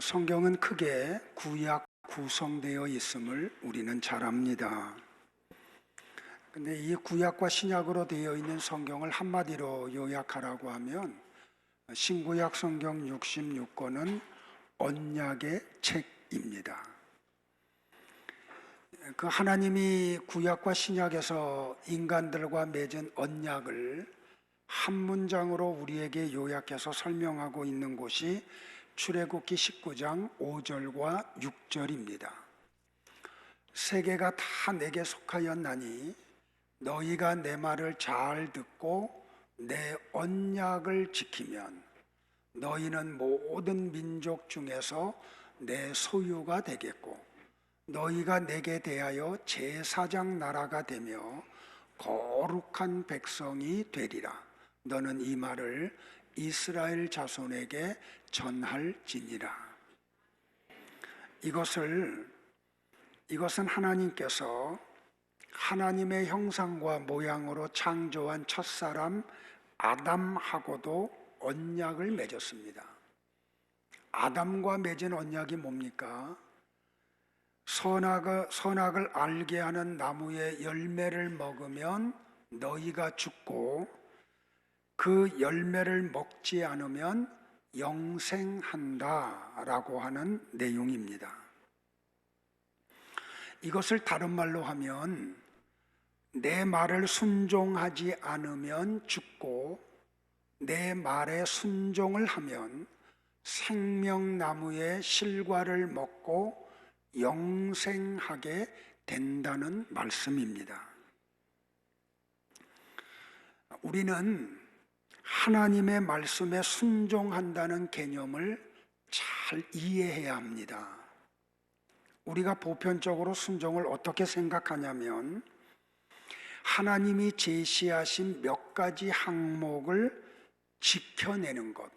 성경은 크게 구약 구성되어 있음을 우리는 잘 압니다. 근데 이 구약과 신약으로 되어 있는 성경을 한마디로 요약하라고 하면 신구약 성경 66권은 언약의 책입니다. 그 하나님이 구약과 신약에서 인간들과 맺은 언약을 한 문장으로 우리에게 요약해서 설명하고 있는 곳이 출애굽기 19장 5절과 6절입니다. 세계가 다 내게 속하였나니 너희가 내 말을 잘 듣고 내 언약을 지키면 너희는 모든 민족 중에서 내 소유가 되겠고 너희가 내게 대하여 제사장 나라가 되며 거룩한 백성이 되리라. 너는 이 말을 이스라엘 자손에게 전할지니라. 이것은 하나님께서 하나님의 형상과 모양으로 창조한 첫사람 아담하고도 언약을 맺었습니다. 아담과 맺은 언약이 뭡니까? 선악을 알게 하는 나무의 열매를 먹으면 너희가 죽고 그 열매를 먹지 않으면 영생한다 라고 하는 내용입니다. 이것을 다른 말로 하면 내 말을 순종하지 않으면 죽고 내 말에 순종을 하면 생명나무의 실과를 먹고 영생하게 된다는 말씀입니다. 우리는 하나님의 말씀에 순종한다는 개념을 잘 이해해야 합니다. 우리가 보편적으로 순종을 어떻게 생각하냐면 하나님이 제시하신 몇 가지 항목을 지켜내는 것,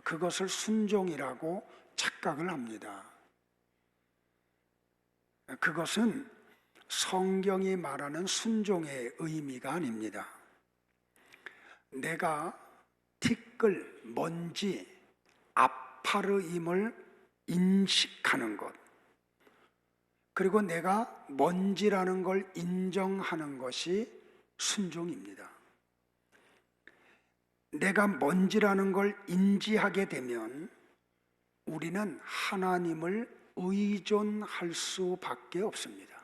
그것을 순종이라고 착각을 합니다. 그것은 성경이 말하는 순종의 의미가 아닙니다. 내가 티끌, 먼지, 아파르임을 인식하는 것, 그리고 내가 먼지라는 걸 인정하는 것이 순종입니다. 내가 먼지라는 걸 인지하게 되면 우리는 하나님을 의존할 수밖에 없습니다.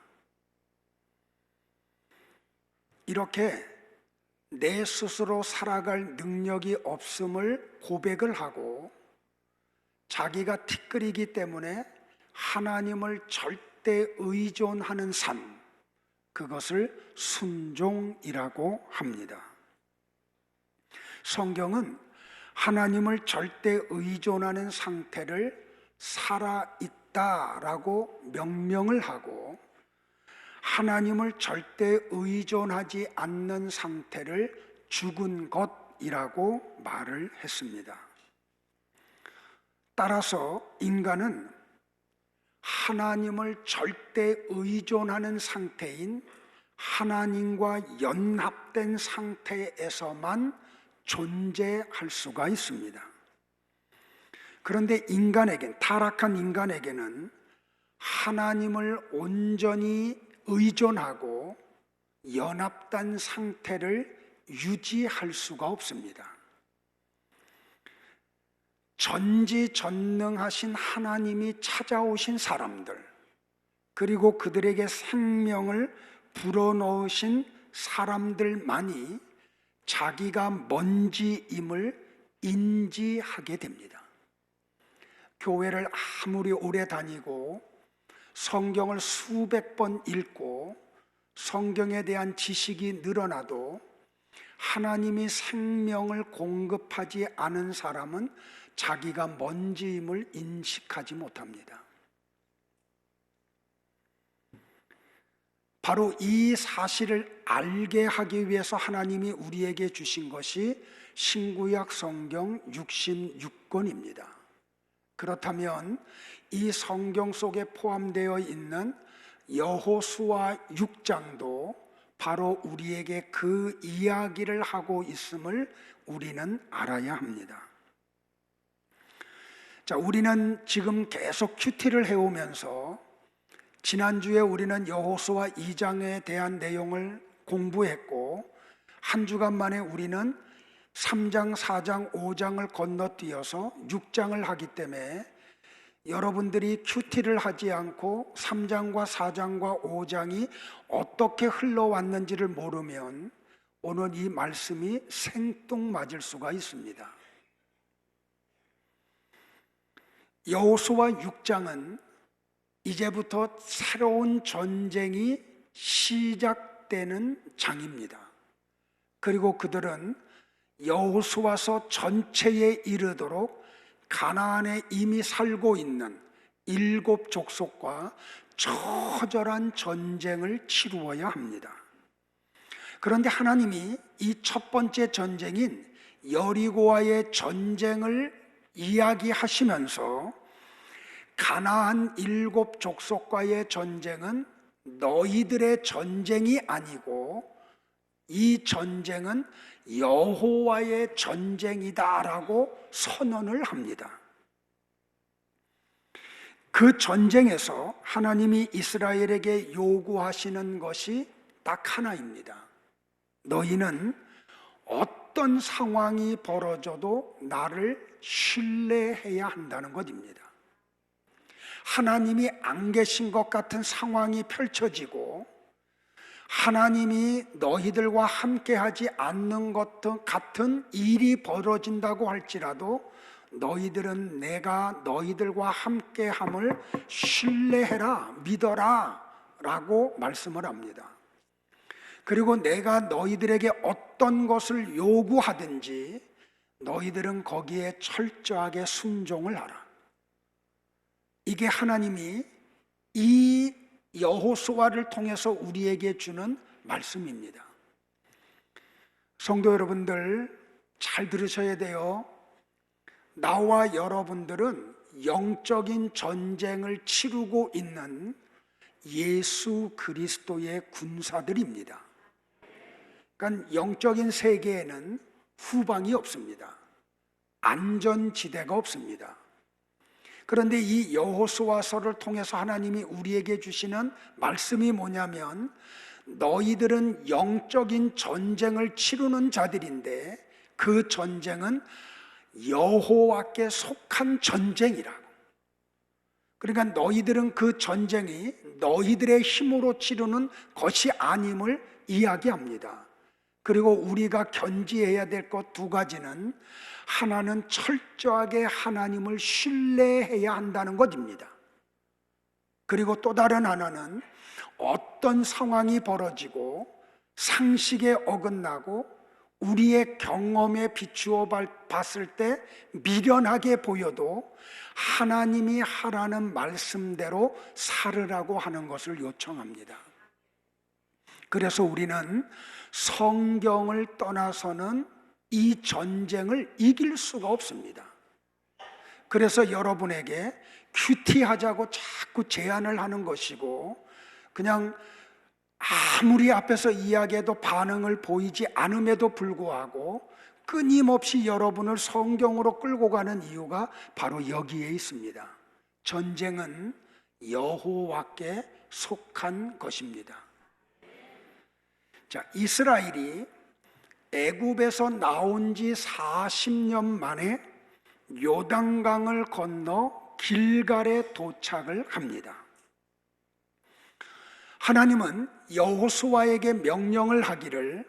이렇게 내 스스로 살아갈 능력이 없음을 고백을 하고 자기가 티끌이기 때문에 하나님을 절대 의존하는 삶, 그것을 순종이라고 합니다. 성경은 하나님을 절대 의존하는 상태를 살아있다라고 명명을 하고 하나님을 절대 의존하지 않는 상태를 죽은 것이라고 말을 했습니다. 따라서 인간은 하나님을 절대 의존하는 상태인 하나님과 연합된 상태에서만 존재할 수가 있습니다. 그런데 타락한 인간에게는 하나님을 온전히 의존하고 연합된 상태를 유지할 수가 없습니다. 전지전능하신 하나님이 찾아오신 사람들, 그리고 그들에게 생명을 불어넣으신 사람들만이 자기가 먼지임을 인지하게 됩니다. 교회를 아무리 오래 다니고 성경을 수백 번 읽고 성경에 대한 지식이 늘어나도 하나님이 생명을 공급하지 않은 사람은 자기가 먼지임을 인식하지 못합니다. 바로 이 사실을 알게 하기 위해서 하나님이 우리에게 주신 것이 신구약 성경 66권입니다. 그렇다면 이 성경 속에 포함되어 있는 여호수아 6장도 바로 우리에게 그 이야기를 하고 있음을 우리는 알아야 합니다. 자, 우리는 지금 계속 큐티를 해오면서 지난주에 우리는 여호수아 2장에 대한 내용을 공부했고 한 주간 만에 우리는 3장, 4장, 5장을 건너뛰어서 6장을 하기 때문에 여러분들이 큐티를 하지 않고 3장과 4장과 5장이 어떻게 흘러왔는지를 모르면 오늘 이 말씀이 생뚱맞을 수가 있습니다. 여호수아 6장은 이제부터 새로운 전쟁이 시작되는 장입니다. 그리고 그들은 여호수아서 전체에 이르도록 가나안에 이미 살고 있는 7 족속과 처절한 전쟁을 치루어야 합니다. 그런데 하나님이 이 첫 번째 전쟁인 여리고와의 전쟁을 이야기하시면서 가나안 7 족속과의 전쟁은 너희들의 전쟁이 아니고 이 전쟁은 여호와의 전쟁이다라고 선언을 합니다. 그 전쟁에서 하나님이 이스라엘에게 요구하시는 것이 딱 하나입니다. 너희는 어떤 상황이 벌어져도 나를 신뢰해야 한다는 것입니다. 하나님이 안 계신 것 같은 상황이 펼쳐지고 하나님이 너희들과 함께하지 않는 것 같은 일이 벌어진다고 할지라도 너희들은 내가 너희들과 함께함을 신뢰해라, 믿어라 라고 말씀을 합니다. 그리고 내가 너희들에게 어떤 것을 요구하든지 너희들은 거기에 철저하게 순종을 하라. 이게 하나님이 이 여호수아를 통해서 우리에게 주는 말씀입니다. 성도 여러분들 잘 들으셔야 돼요. 나와 여러분들은 영적인 전쟁을 치르고 있는 예수 그리스도의 군사들입니다. 그러니까 영적인 세계에는 후방이 없습니다. 안전지대가 없습니다. 그런데 이 여호수아서를 통해서 하나님이 우리에게 주시는 말씀이 뭐냐면 너희들은 영적인 전쟁을 치르는 자들인데 그 전쟁은 여호와께 속한 전쟁이라고. 그러니까 너희들은 그 전쟁이 너희들의 힘으로 치르는 것이 아님을 이야기합니다. 그리고 우리가 견지해야 될 것 2가지는 하나는 철저하게 하나님을 신뢰해야 한다는 것입니다. 그리고 또 다른 하나는 어떤 상황이 벌어지고 상식에 어긋나고 우리의 경험에 비추어 봤을 때 미련하게 보여도 하나님이 하라는 말씀대로 살으라고 하는 것을 요청합니다. 그래서 우리는 성경을 떠나서는 이 전쟁을 이길 수가 없습니다. 그래서 여러분에게 큐티하자고 자꾸 제안을 하는 것이고 그냥 아무리 앞에서 이야기해도 반응을 보이지 않음에도 불구하고 끊임없이 여러분을 성경으로 끌고 가는 이유가 바로 여기에 있습니다. 전쟁은 여호와께 속한 것입니다. 자, 이스라엘이 애굽에서 나온 지 40년 만에 요단강을 건너 길갈에 도착을 합니다. 하나님은 여호수아에게 명령을 하기를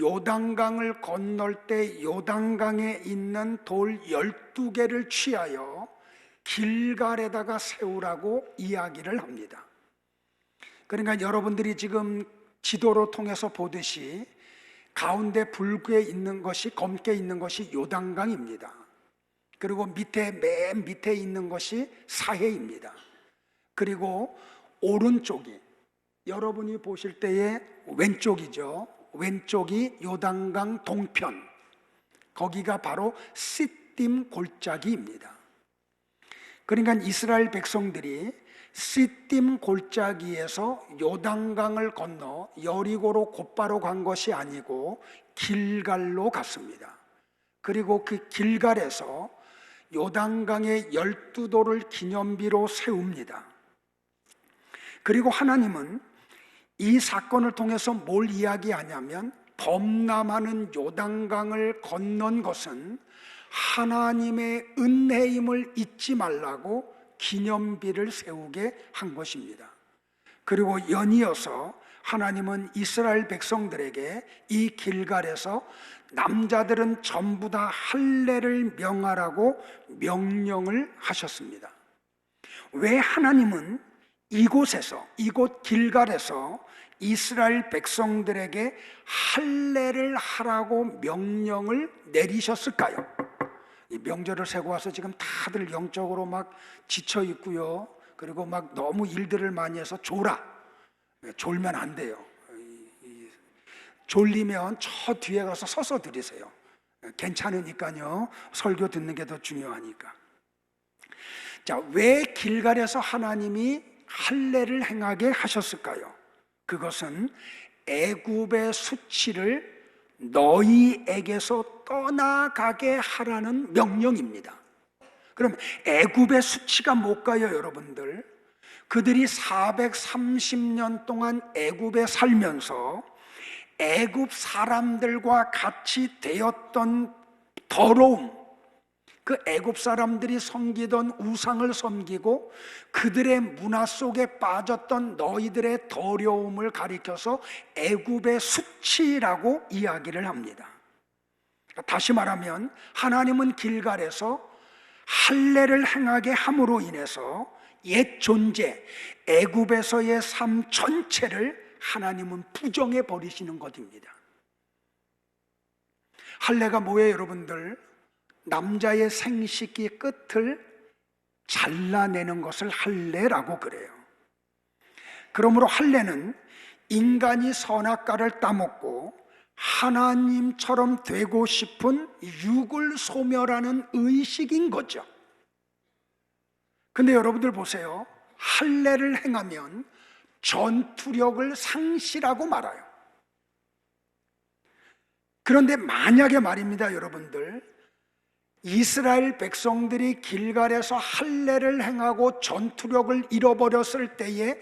요단강을 건널 때 요단강에 있는 돌 12개를 취하여 길갈에다가 세우라고 이야기를 합니다. 그러니까 여러분들이 지금 지도로 통해서 보듯이 가운데 붉게 있는 것이 검게 있는 것이 요단강입니다. 그리고 맨 밑에 있는 것이 사해입니다. 그리고 오른쪽이 여러분이 보실 때의 왼쪽이죠. 왼쪽이 요단강 동편, 거기가 바로 시딤 골짜기입니다. 그러니까 이스라엘 백성들이 시딤 골짜기에서 요단강을 건너 여리고로 곧바로 간 것이 아니고 길갈로 갔습니다. 그리고 그 길갈에서 요단강의 12돌을 기념비로 세웁니다. 그리고 하나님은 이 사건을 통해서 뭘 이야기하냐면, 범람하는 요단강을 건넌 것은 하나님의 은혜임을 잊지 말라고 기념비를 세우게 한 것입니다. 그리고 연이어서 하나님은 이스라엘 백성들에게 이 길갈에서 남자들은 전부 다 할례를 명하라고 명령을 하셨습니다. 왜 하나님은 이곳 길갈에서 이스라엘 백성들에게 할례를 하라고 명령을 내리셨을까요? 이 명절을 세고 와서 지금 다들 영적으로 막 지쳐 있고요. 그리고 막 너무 일들을 많이 해서 졸면 안 돼요. 졸리면 저 뒤에 가서 서서 들으세요. 괜찮으니까요. 설교 듣는 게 더 중요하니까. 자, 왜 길갈에서 하나님이 할례를 행하게 하셨을까요? 그것은 애굽의 수치를 너희에게서 떠나가게 하라는 명령입니다. 그럼 애굽의 수치가 뭘까요, 여러분들? 그들이 430년 동안 애굽에 살면서 애굽 사람들과 같이 되었던 더러움, 그 애굽 사람들이 섬기던 우상을 섬기고 그들의 문화 속에 빠졌던 너희들의 더러움을 가리켜서 애굽의 수치라고 이야기를 합니다. 다시 말하면 하나님은 길갈에서 할례를 행하게 함으로 인해서 옛 존재 애굽에서의 삶 전체를 하나님은 부정해 버리시는 것입니다. 할례가 뭐예요, 여러분들? 남자의 생식기 끝을 잘라내는 것을 할례라고 그래요. 그러므로 할례는 인간이 선악과를 따먹고 하나님처럼 되고 싶은 육을 소멸하는 의식인 거죠. 근데 여러분들 보세요. 할례를 행하면 전투력을 상실하고 말아요. 그런데 만약에 말입니다, 여러분들, 이스라엘 백성들이 길갈에서 할례를 행하고 전투력을 잃어버렸을 때에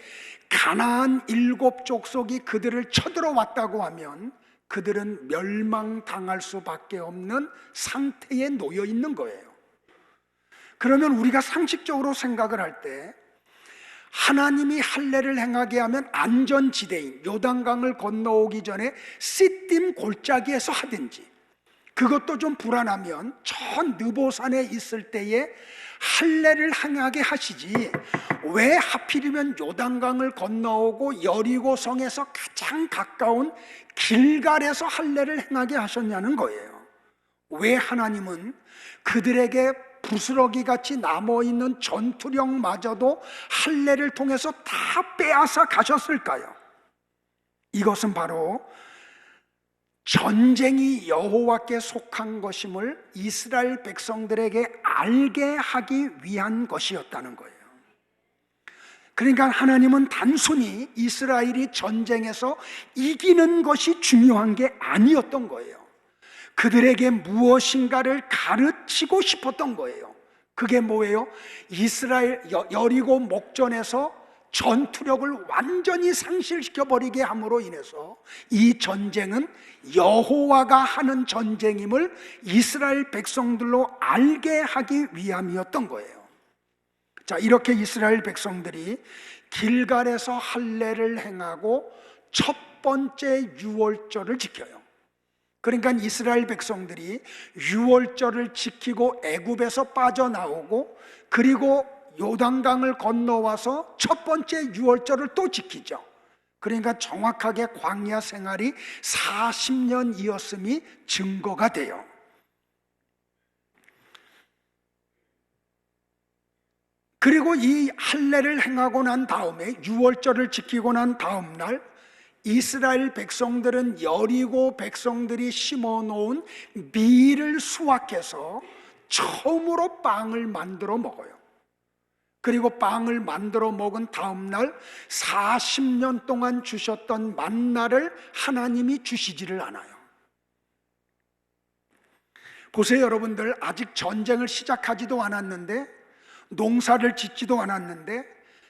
가나안 7족속이 그들을 쳐들어왔다고 하면 그들은 멸망당할 수밖에 없는 상태에 놓여 있는 거예요. 그러면 우리가 상식적으로 생각을 할 때 하나님이 할례를 행하게 하면 안전지대인 요단강을 건너오기 전에 시딤 골짜기에서 하든지, 그것도 좀 불안하면 저 느보산에 있을 때에 할례를 행하게 하시지, 왜 하필이면 요단강을 건너오고 여리고성에서 가장 가까운 길갈에서 할례를 행하게 하셨냐는 거예요. 왜 하나님은 그들에게 부스러기 같이 남아있는 전투력마저도 할례를 통해서 다 빼앗아 가셨을까요? 이것은 바로 전쟁이 여호와께 속한 것임을 이스라엘 백성들에게 알게 하기 위한 것이었다는 거예요. 그러니까 하나님은 단순히 이스라엘이 전쟁에서 이기는 것이 중요한 게 아니었던 거예요. 그들에게 무엇인가를 가르치고 싶었던 거예요. 그게 뭐예요? 이스라엘 여리고 목전에서 전투력을 완전히 상실시켜버리게 함으로 인해서 이 전쟁은 여호와가 하는 전쟁임을 이스라엘 백성들로 알게 하기 위함이었던 거예요. 자, 이렇게 이스라엘 백성들이 길갈에서 할례를 행하고 첫 번째 유월절을 지켜요. 그러니까 이스라엘 백성들이 유월절을 지키고 애굽에서 빠져나오고 그리고 요단강을 건너와서 첫 번째 유월절을 또 지키죠. 그러니까 정확하게 광야 생활이 40년이었음이 증거가 돼요. 그리고 이 할례를 행하고 난 다음에 유월절을 지키고 난 다음 날 이스라엘 백성들은 여리고 백성들이 심어놓은 밀을 수확해서 처음으로 빵을 만들어 먹어요. 그리고 빵을 만들어 먹은 다음 날 40년 동안 주셨던 만나를 하나님이 주시지를 않아요. 보세요, 여러분들. 아직 전쟁을 시작하지도 않았는데, 농사를 짓지도 않았는데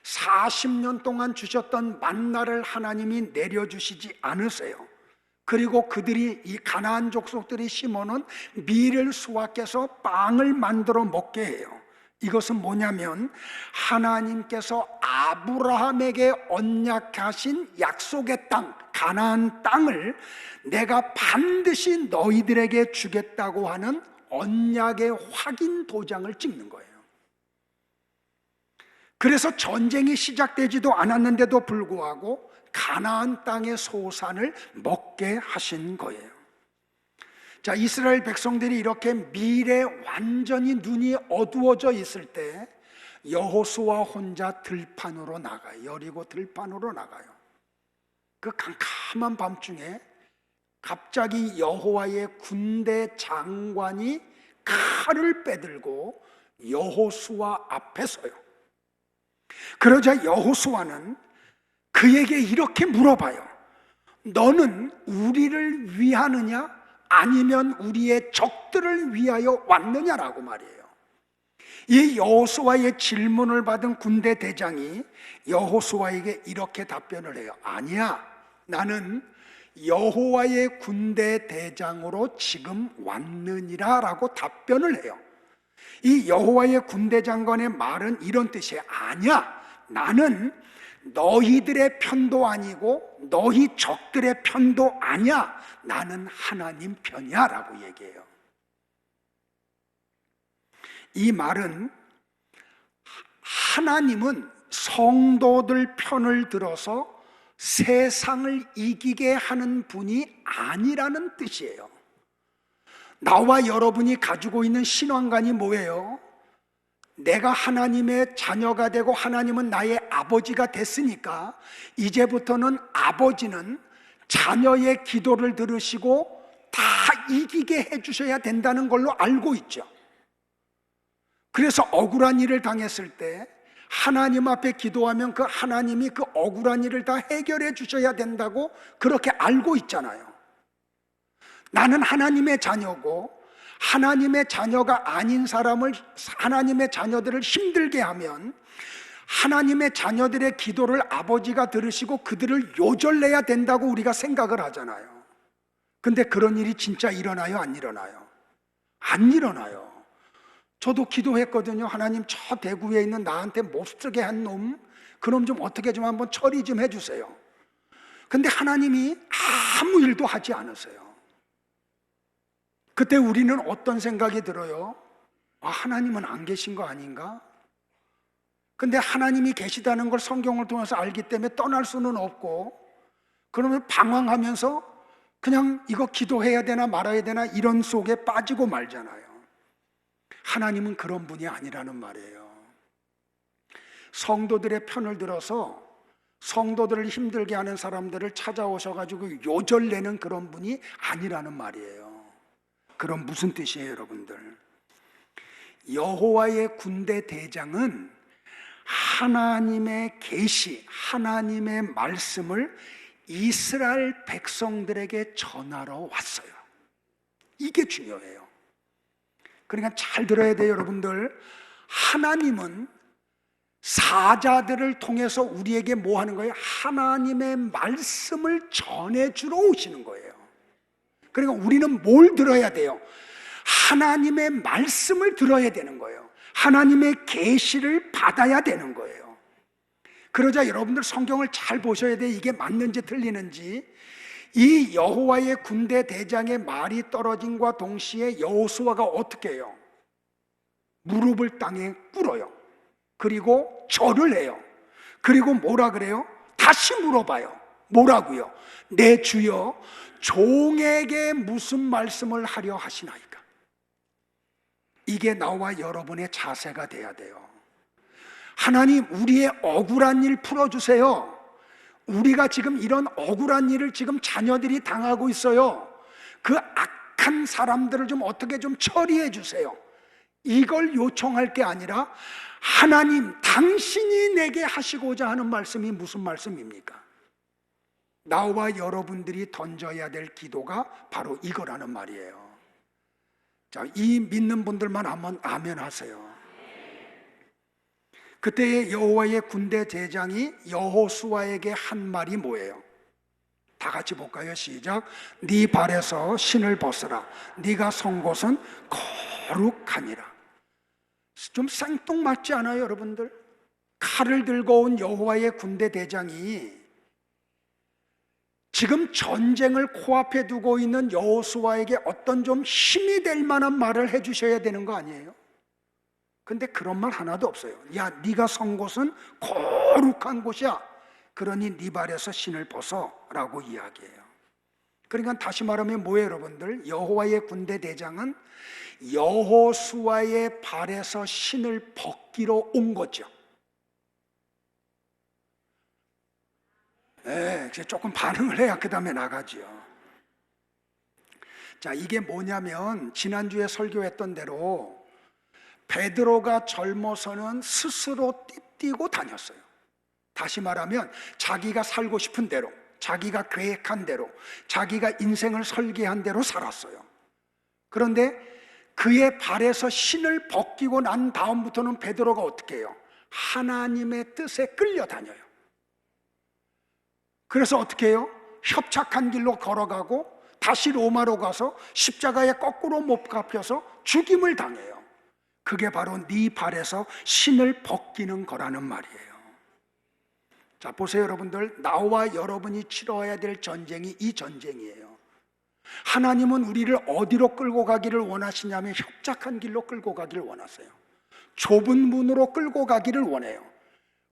40년 동안 주셨던 만나를 하나님이 내려주시지 않으세요. 그리고 그들이, 이 가나안 족속들이 심어놓은 밀을 수확해서 빵을 만들어 먹게 해요. 이것은 뭐냐면 하나님께서 아브라함에게 언약하신 약속의 땅, 가나안 땅을 내가 반드시 너희들에게 주겠다고 하는 언약의 확인 도장을 찍는 거예요. 그래서 전쟁이 시작되지도 않았는데도 불구하고 가나안 땅의 소산을 먹게 하신 거예요. 자, 이스라엘 백성들이 이렇게 밀에 완전히 눈이 어두워져 있을 때 여호수아 혼자 들판으로 나가요. 여리고 들판으로 나가요. 그 캄캄한 밤중에 갑자기 여호와의 군대 장관이 칼을 빼들고 여호수아 앞에 서요. 그러자 여호수아는 그에게 이렇게 물어봐요. 너는 우리를 위하느냐 아니면 우리의 적들을 위하여 왔느냐라고 말이에요. 이 여호수아의 질문을 받은 군대 대장이 여호수아에게 이렇게 답변을 해요. 아니야, 나는 여호와의 군대 대장으로 지금 왔느니라 라고 답변을 해요. 이 여호와의 군대 장관의 말은 이런 뜻이에요. 아니야, 나는 너희들의 편도 아니고 너희 적들의 편도 아니야, 나는 하나님 편이야 라고 얘기해요. 이 말은 하나님은 성도들 편을 들어서 세상을 이기게 하는 분이 아니라는 뜻이에요. 나와 여러분이 가지고 있는 신앙관이 뭐예요? 내가 하나님의 자녀가 되고 하나님은 나의 아버지가 됐으니까 이제부터는 아버지는 자녀의 기도를 들으시고 다 이기게 해주셔야 된다는 걸로 알고 있죠. 그래서 억울한 일을 당했을 때 하나님 앞에 기도하면 그 하나님이 그 억울한 일을 다 해결해 주셔야 된다고 그렇게 알고 있잖아요. 나는 하나님의 자녀고 하나님의 자녀가 아닌 사람을, 하나님의 자녀들을 힘들게 하면 하나님의 자녀들의 기도를 아버지가 들으시고 그들을 요절내야 된다고 우리가 생각을 하잖아요. 근데 그런 일이 진짜 일어나요? 안 일어나요? 안 일어나요. 저도 기도했거든요. 하나님, 저 대구에 있는 나한테 못쓰게 한 놈, 그놈 좀 어떻게 좀 한번 처리 좀 해주세요. 근데 하나님이 아무 일도 하지 않으세요. 그때 우리는 어떤 생각이 들어요? 아, 하나님은 안 계신 거 아닌가? 근데 하나님이 계시다는 걸 성경을 통해서 알기 때문에 떠날 수는 없고, 그러면 방황하면서 그냥 이거 기도해야 되나 말아야 되나 이런 속에 빠지고 말잖아요. 하나님은 그런 분이 아니라는 말이에요. 성도들의 편을 들어서 성도들을 힘들게 하는 사람들을 찾아오셔가지고 요절내는 그런 분이 아니라는 말이에요. 그럼 무슨 뜻이에요, 여러분들? 여호와의 군대 대장은 하나님의 계시, 하나님의 말씀을 이스라엘 백성들에게 전하러 왔어요. 이게 중요해요. 그러니까 잘 들어야 돼요, 여러분들. 하나님은 사자들을 통해서 우리에게 뭐 하는 거예요? 하나님의 말씀을 전해주러 오시는 거예요. 그러니까 우리는 뭘 들어야 돼요? 하나님의 말씀을 들어야 되는 거예요. 하나님의 계시를 받아야 되는 거예요. 그러자 여러분들 성경을 잘 보셔야 돼요. 이게 맞는지 틀리는지. 이 여호와의 군대 대장의 말이 떨어짐과 동시에 여호수아가 어떻게 해요? 무릎을 땅에 꿇어요. 그리고 절을 해요. 그리고 뭐라 그래요? 다시 물어봐요. 뭐라고요? 내 주여, 종에게 무슨 말씀을 하려 하시나이까? 이게 나와 여러분의 자세가 돼야 돼요. 하나님, 우리의 억울한 일 풀어주세요. 우리가 지금 이런 억울한 일을 지금 자녀들이 당하고 있어요. 그 악한 사람들을 좀 어떻게 좀 처리해 주세요. 이걸 요청할 게 아니라 하나님, 당신이 내게 하시고자 하는 말씀이 무슨 말씀입니까? 나와 여러분들이 던져야 될 기도가 바로 이거라는 말이에요. 자, 이 믿는 분들만 한번 아멘 하세요. 그때의 여호와의 군대 대장이 여호수아에게 한 말이 뭐예요? 다 같이 볼까요? 시작. 네 발에서 신을 벗으라. 네가 선 곳은 거룩하니라. 좀 생뚱맞지 않아요, 여러분들? 칼을 들고 온 여호와의 군대 대장이 지금 전쟁을 코앞에 두고 있는 여호수아에게 어떤 좀 힘이 될 만한 말을 해주셔야 되는 거 아니에요? 근데 그런 말 하나도 없어요. 야, 네가 선 곳은 거룩한 곳이야. 그러니 네 발에서 신을 벗어 라고 이야기해요. 그러니까 다시 말하면 뭐예요, 여러분들? 여호와의 군대 대장은 여호수아의 발에서 신을 벗기러 온 거죠. 네, 조금 반응을 해야 그 다음에 나가지요. 자, 이게 뭐냐면 지난주에 설교했던 대로 베드로가 젊어서는 스스로 띠뛰고 다녔어요. 다시 말하면 자기가 살고 싶은 대로, 자기가 계획한 대로, 자기가 인생을 설계한 대로 살았어요. 그런데 그의 발에서 신을 벗기고 난 다음부터는 베드로가 어떻게 해요? 하나님의 뜻에 끌려다녀요. 그래서 어떻게 해요? 협착한 길로 걸어가고 다시 로마로 가서 십자가에 거꾸로 못 갚혀서 죽임을 당해요. 그게 바로 네 발에서 신을 벗기는 거라는 말이에요. 자, 보세요, 여러분들. 나와 여러분이 치러야 될 전쟁이 이 전쟁이에요. 하나님은 우리를 어디로 끌고 가기를 원하시냐면 협착한 길로 끌고 가기를 원하세요. 좁은 문으로 끌고 가기를 원해요.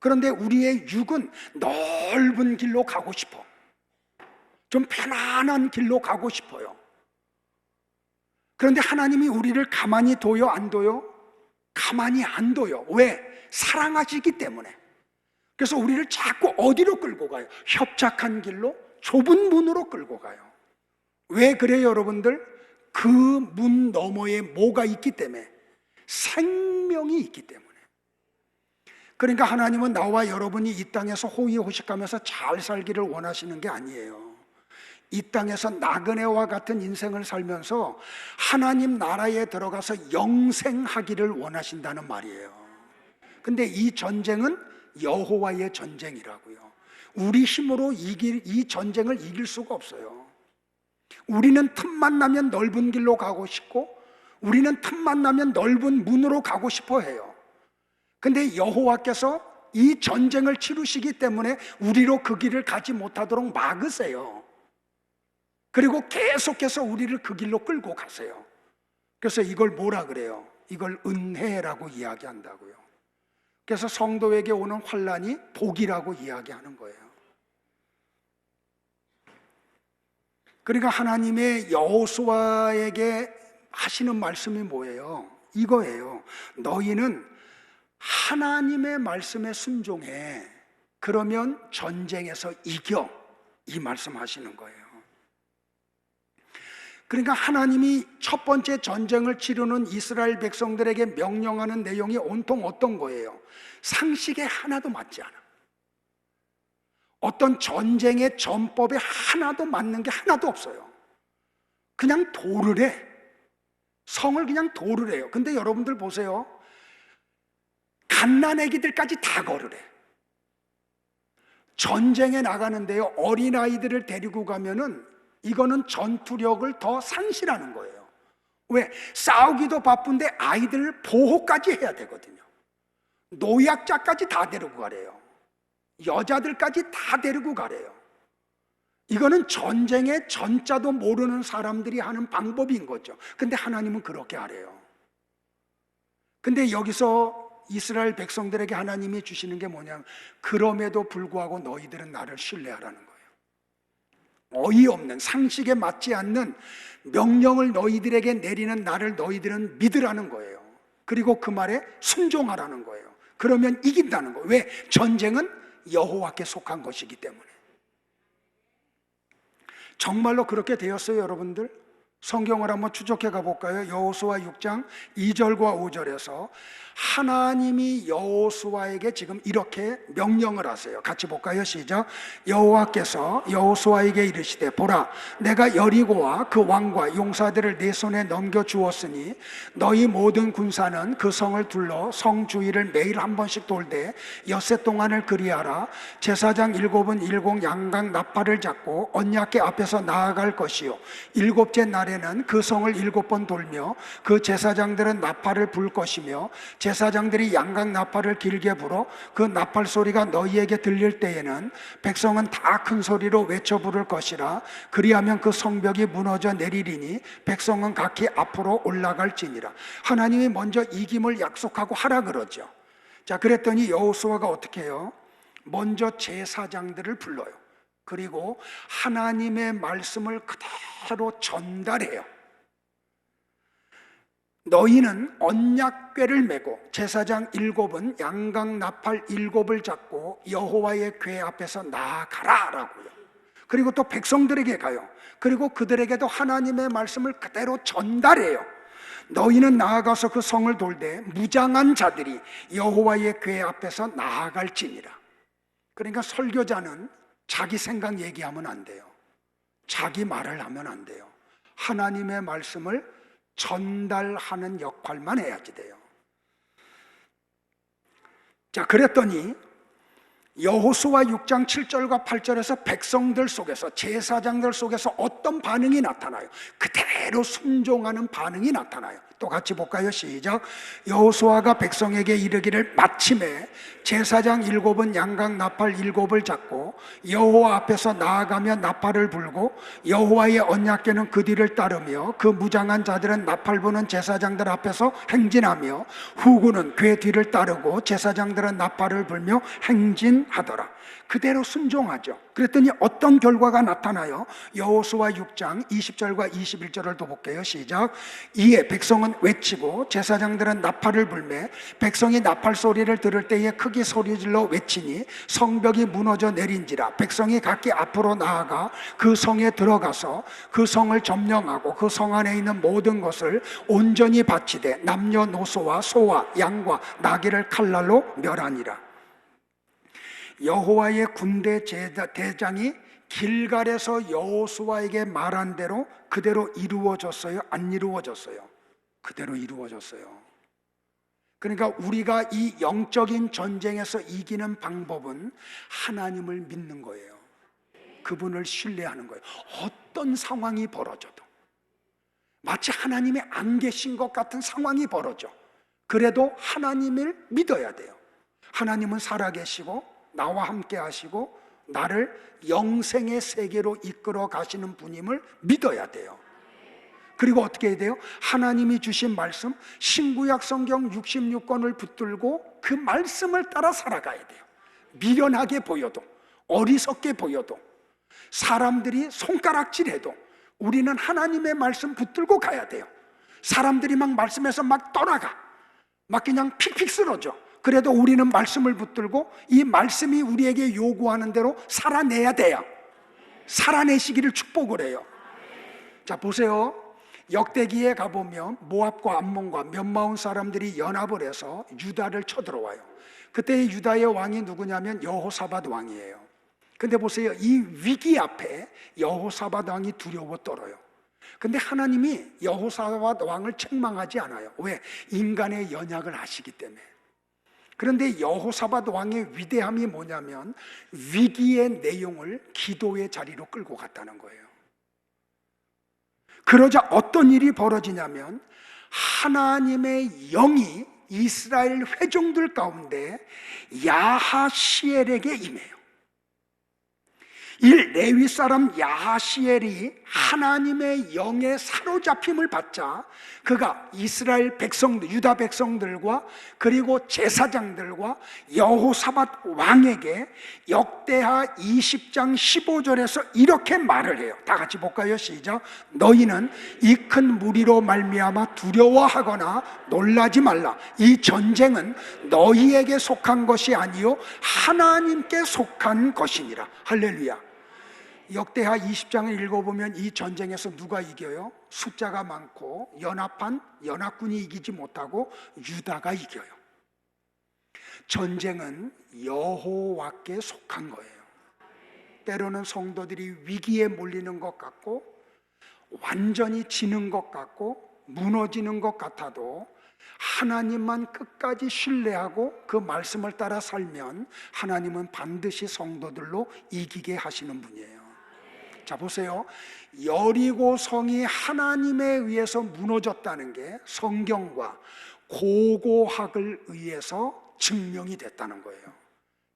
그런데 우리의 육은 넓은 길로 가고 싶어. 좀 편안한 길로 가고 싶어요. 그런데 하나님이 우리를 가만히 둬요, 안 둬요? 가만히 안 둬요. 왜? 사랑하시기 때문에. 그래서 우리를 자꾸 어디로 끌고 가요? 협착한 길로, 좁은 문으로 끌고 가요. 왜 그래요, 여러분들? 그 문 너머에 뭐가 있기 때문에? 생명이 있기 때문에. 그러니까 하나님은 나와 여러분이 이 땅에서 호의호식하면서 잘 살기를 원하시는 게 아니에요. 이 땅에서 나그네와 같은 인생을 살면서 하나님 나라에 들어가서 영생하기를 원하신다는 말이에요. 근데 이 전쟁은 여호와의 전쟁이라고요. 우리 힘으로 이 전쟁을 이길 수가 없어요. 우리는 틈만 나면 넓은 길로 가고 싶고, 우리는 틈만 나면 넓은 문으로 가고 싶어 해요. 근데 여호와께서 이 전쟁을 치르시기 때문에 우리로 그 길을 가지 못하도록 막으세요. 그리고 계속해서 우리를 그 길로 끌고 가세요. 그래서 이걸 뭐라 그래요? 이걸 은혜라고 이야기한다고요. 그래서 성도에게 오는 환난이 복이라고 이야기하는 거예요. 그러니까 하나님의 여호수아에게 하시는 말씀이 뭐예요? 이거예요. 너희는 하나님의 말씀에 순종해. 그러면 전쟁에서 이겨. 이 말씀하시는 거예요. 그러니까 하나님이 첫 번째 전쟁을 치르는 이스라엘 백성들에게 명령하는 내용이 온통 어떤 거예요? 상식에 하나도 맞지 않아. 어떤 전쟁의 전법에 하나도 맞는 게 하나도 없어요. 그냥 도를 해. 성을 그냥 도를 해요. 근데 여러분들 보세요. 갓난아기들까지 다 걸으래. 전쟁에 나가는데요, 어린아이들을 데리고 가면은 이거는 전투력을 더 상실하는 거예요. 왜? 싸우기도 바쁜데 아이들 보호까지 해야 되거든요. 노약자까지 다 데리고 가래요. 여자들까지 다 데리고 가래요. 이거는 전쟁의 전자도 모르는 사람들이 하는 방법인 거죠. 근데 하나님은 그렇게 하래요. 근데 여기서 이스라엘 백성들에게 하나님이 주시는 게 뭐냐면, 그럼에도 불구하고 너희들은 나를 신뢰하라는 거예요. 어이없는, 상식에 맞지 않는 명령을 너희들에게 내리는 나를 너희들은 믿으라는 거예요. 그리고 그 말에 순종하라는 거예요. 그러면 이긴다는 거예요. 왜? 전쟁은 여호와께 속한 것이기 때문에. 정말로 그렇게 되었어요, 여러분들? 성경을 한번 추적해 가볼까요? 여호수아 6장 2절과 5절에서 하나님이 여호수아에게 지금 이렇게 명령을 하세요. 같이 볼까요? 시작. 여호와께서 여호수아에게 이르시되 보라, 내가 여리고와 그 왕과 용사들을 네 손에 넘겨 주었으니 너희 모든 군사는 그 성을 둘러 성 주위를 매일 한 번씩 돌되 엿새 동안을 그리하라. 제사장 일곱은 일곱 양각 나팔을 잡고 언약궤 앞에서 나아갈 것이요 일곱째 날에는 그 성을 일곱 번 돌며 그 제사장들은 나팔을 불 것이며 제사장들이 양각 나팔을 길게 불어 그 나팔 소리가 너희에게 들릴 때에는 백성은 다 큰 소리로 외쳐 부를 것이라. 그리하면 그 성벽이 무너져 내리리니 백성은 각기 앞으로 올라갈지니라. 하나님이 먼저 이김을 약속하고 하라 그러죠. 자, 그랬더니 여호수아가 어떻게 해요? 먼저 제사장들을 불러요. 그리고 하나님의 말씀을 그대로 전달해요. 너희는 언약궤를 메고 제사장 일곱은 양각 나팔 일곱을 잡고 여호와의 궤 앞에서 나아가라 라고요. 그리고 또 백성들에게 가요. 그리고 그들에게도 하나님의 말씀을 그대로 전달해요. 너희는 나아가서 그 성을 돌되 무장한 자들이 여호와의 궤 앞에서 나아갈지니라. 그러니까 설교자는 자기 생각 얘기하면 안 돼요. 자기 말을 하면 안 돼요. 하나님의 말씀을 전달하는 역할만 해야지 돼요. 자, 그랬더니 여호수아 6장 7절과 8절에서 백성들 속에서, 제사장들 속에서 어떤 반응이 나타나요? 그대로 순종하는 반응이 나타나요. 또 같이 볼까요? 시작. 여호수아가 백성에게 이르기를 마침에 제사장 일곱은 양각 나팔 일곱을 잡고 여호와 앞에서 나아가며 나팔을 불고 여호와의 언약궤는 그 뒤를 따르며 그 무장한 자들은 나팔 부는 제사장들 앞에서 행진하며 후군은 궤 뒤를 따르고 제사장들은 나팔을 불며 행진하더라. 그대로 순종하죠. 그랬더니 어떤 결과가 나타나요? 여호수아 6장 20절과 21절을 또 볼게요. 시작. 이에 백성은 외치고 제사장들은 나팔을 불매 백성이 나팔 소리를 들을 때에 크게 소리질러 외치니 성벽이 무너져 내린지라. 백성이 각기 앞으로 나아가 그 성에 들어가서 그 성을 점령하고 그 성 안에 있는 모든 것을 온전히 바치되 남녀노소와 소와 양과 나귀를 칼날로 멸하니라. 여호와의 군대 대장이 길갈에서 여호수아에게 말한 대로 그대로 이루어졌어요? 안 이루어졌어요? 그대로 이루어졌어요. 그러니까 우리가 이 영적인 전쟁에서 이기는 방법은 하나님을 믿는 거예요. 그분을 신뢰하는 거예요. 어떤 상황이 벌어져도, 마치 하나님이 안 계신 것 같은 상황이 벌어져, 그래도 하나님을 믿어야 돼요. 하나님은 살아계시고 나와 함께 하시고 나를 영생의 세계로 이끌어 가시는 분임을 믿어야 돼요. 그리고 어떻게 해야 돼요? 하나님이 주신 말씀, 신구약 성경 66권을 붙들고 그 말씀을 따라 살아가야 돼요. 미련하게 보여도, 어리석게 보여도, 사람들이 손가락질해도 우리는 하나님의 말씀 붙들고 가야 돼요. 사람들이 막 말씀에서 막 떠나가, 막 그냥 픽픽 쓰러져. 그래도 우리는 말씀을 붙들고 이 말씀이 우리에게 요구하는 대로 살아내야 돼요. 살아내시기를 축복을 해요. 자, 보세요. 역대기에 가보면 모압과 암몬과 몇마온 사람들이 연합을 해서 유다를 쳐들어와요. 그때 유다의 왕이 누구냐면 여호사밧 왕이에요. 근데 보세요. 이 위기 앞에 여호사밧 왕이 두려워 떨어요. 근데 하나님이 여호사밧 왕을 책망하지 않아요. 왜? 인간의 연약을 아시기 때문에. 그런데 여호사밧 왕의 위대함이 뭐냐면 위기의 내용을 기도의 자리로 끌고 갔다는 거예요. 그러자 어떤 일이 벌어지냐면 하나님의 영이 이스라엘 회중들 가운데 야하시엘에게 임해요. 이 레위 사람 야하시엘이 하나님의 영에 사로잡힘을 받자 그가 이스라엘 백성들, 유다 백성들과 그리고 제사장들과 여호사밧 왕에게 역대하 20장 15절에서 이렇게 말을 해요. 다 같이 볼까요? 시작. 너희는 이 큰 무리로 말미암아 두려워하거나 놀라지 말라. 이 전쟁은 너희에게 속한 것이 아니요 하나님께 속한 것이니라. 할렐루야. 역대하 20장을 읽어보면 이 전쟁에서 누가 이겨요? 숫자가 많고 연합한 연합군이 이기지 못하고 유다가 이겨요. 전쟁은 여호와께 속한 거예요. 때로는 성도들이 위기에 몰리는 것 같고 완전히 지는 것 같고 무너지는 것 같아도 하나님만 끝까지 신뢰하고 그 말씀을 따라 살면 하나님은 반드시 성도들로 이기게 하시는 분이에요. 자, 보세요. 여리고 성이 하나님에 의해서 무너졌다는 게 성경과 고고학을 의해서 증명이 됐다는 거예요.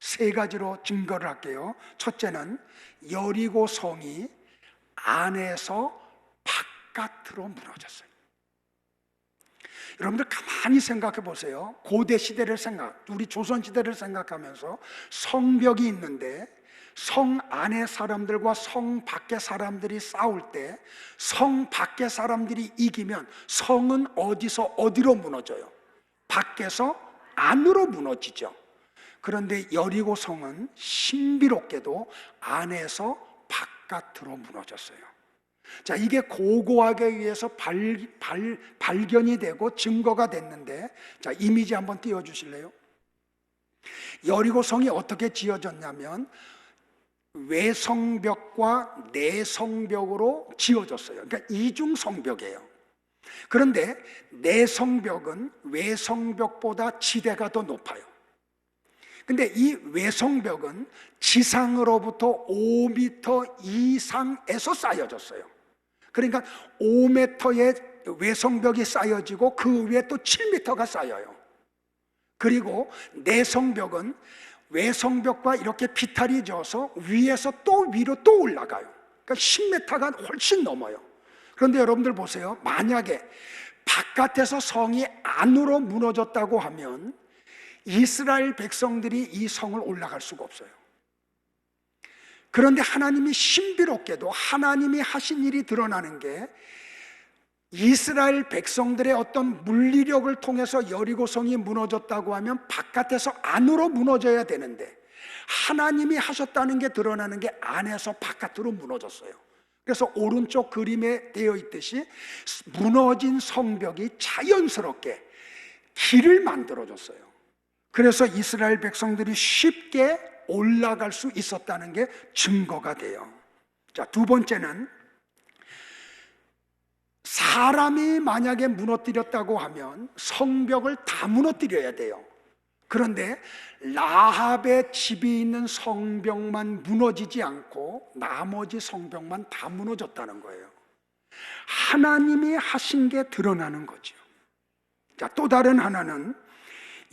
세 가지로 증거를 할게요. 첫째는 여리고 성이 안에서 바깥으로 무너졌어요. 여러분들 가만히 생각해 보세요. 고대 시대를 우리 조선 시대를 생각하면서 성벽이 있는데 성 안의 사람들과 성 밖의 사람들이 싸울 때 성 밖의 사람들이 이기면 성은 어디서 어디로 무너져요? 밖에서 안으로 무너지죠. 그런데 여리고 성은 신비롭게도 안에서 바깥으로 무너졌어요. 자, 이게 고고학에 의해서 발견이 되고 증거가 됐는데, 자, 이미지 한번 띄워주실래요? 여리고 성이 어떻게 지어졌냐면 외성벽과 내성벽으로 지어졌어요. 그러니까 이중성벽이에요. 그런데 내성벽은 외성벽보다 지대가 더 높아요. 근데 이 외성벽은 지상으로부터 5m 이상에서 쌓여졌어요. 그러니까 5m의 외성벽이 쌓여지고 그 위에 또 7m가 쌓여요. 그리고 내성벽은 외성벽과 이렇게 비탈이 져서 위에서 또 위로 또 올라가요. 그러니까 10m가 훨씬 넘어요. 그런데 여러분들 보세요. 만약에 바깥에서 성이 안으로 무너졌다고 하면 이스라엘 백성들이 이 성을 올라갈 수가 없어요. 그런데 하나님이 신비롭게도 하나님이 하신 일이 드러나는 게 이스라엘 백성들의 어떤 물리력을 통해서 여리고성이 무너졌다고 하면 바깥에서 안으로 무너져야 되는데 하나님이 하셨다는 게 드러나는 게 안에서 바깥으로 무너졌어요. 그래서 오른쪽 그림에 되어 있듯이 무너진 성벽이 자연스럽게 길을 만들어줬어요. 그래서 이스라엘 백성들이 쉽게 올라갈 수 있었다는 게 증거가 돼요. 자, 두 번째는 사람이 만약에 무너뜨렸다고 하면 성벽을 다 무너뜨려야 돼요. 그런데 라합의 집이 있는 성벽만 무너지지 않고 나머지 성벽만 다 무너졌다는 거예요. 하나님이 하신 게 드러나는 거죠. 자, 또 다른 하나는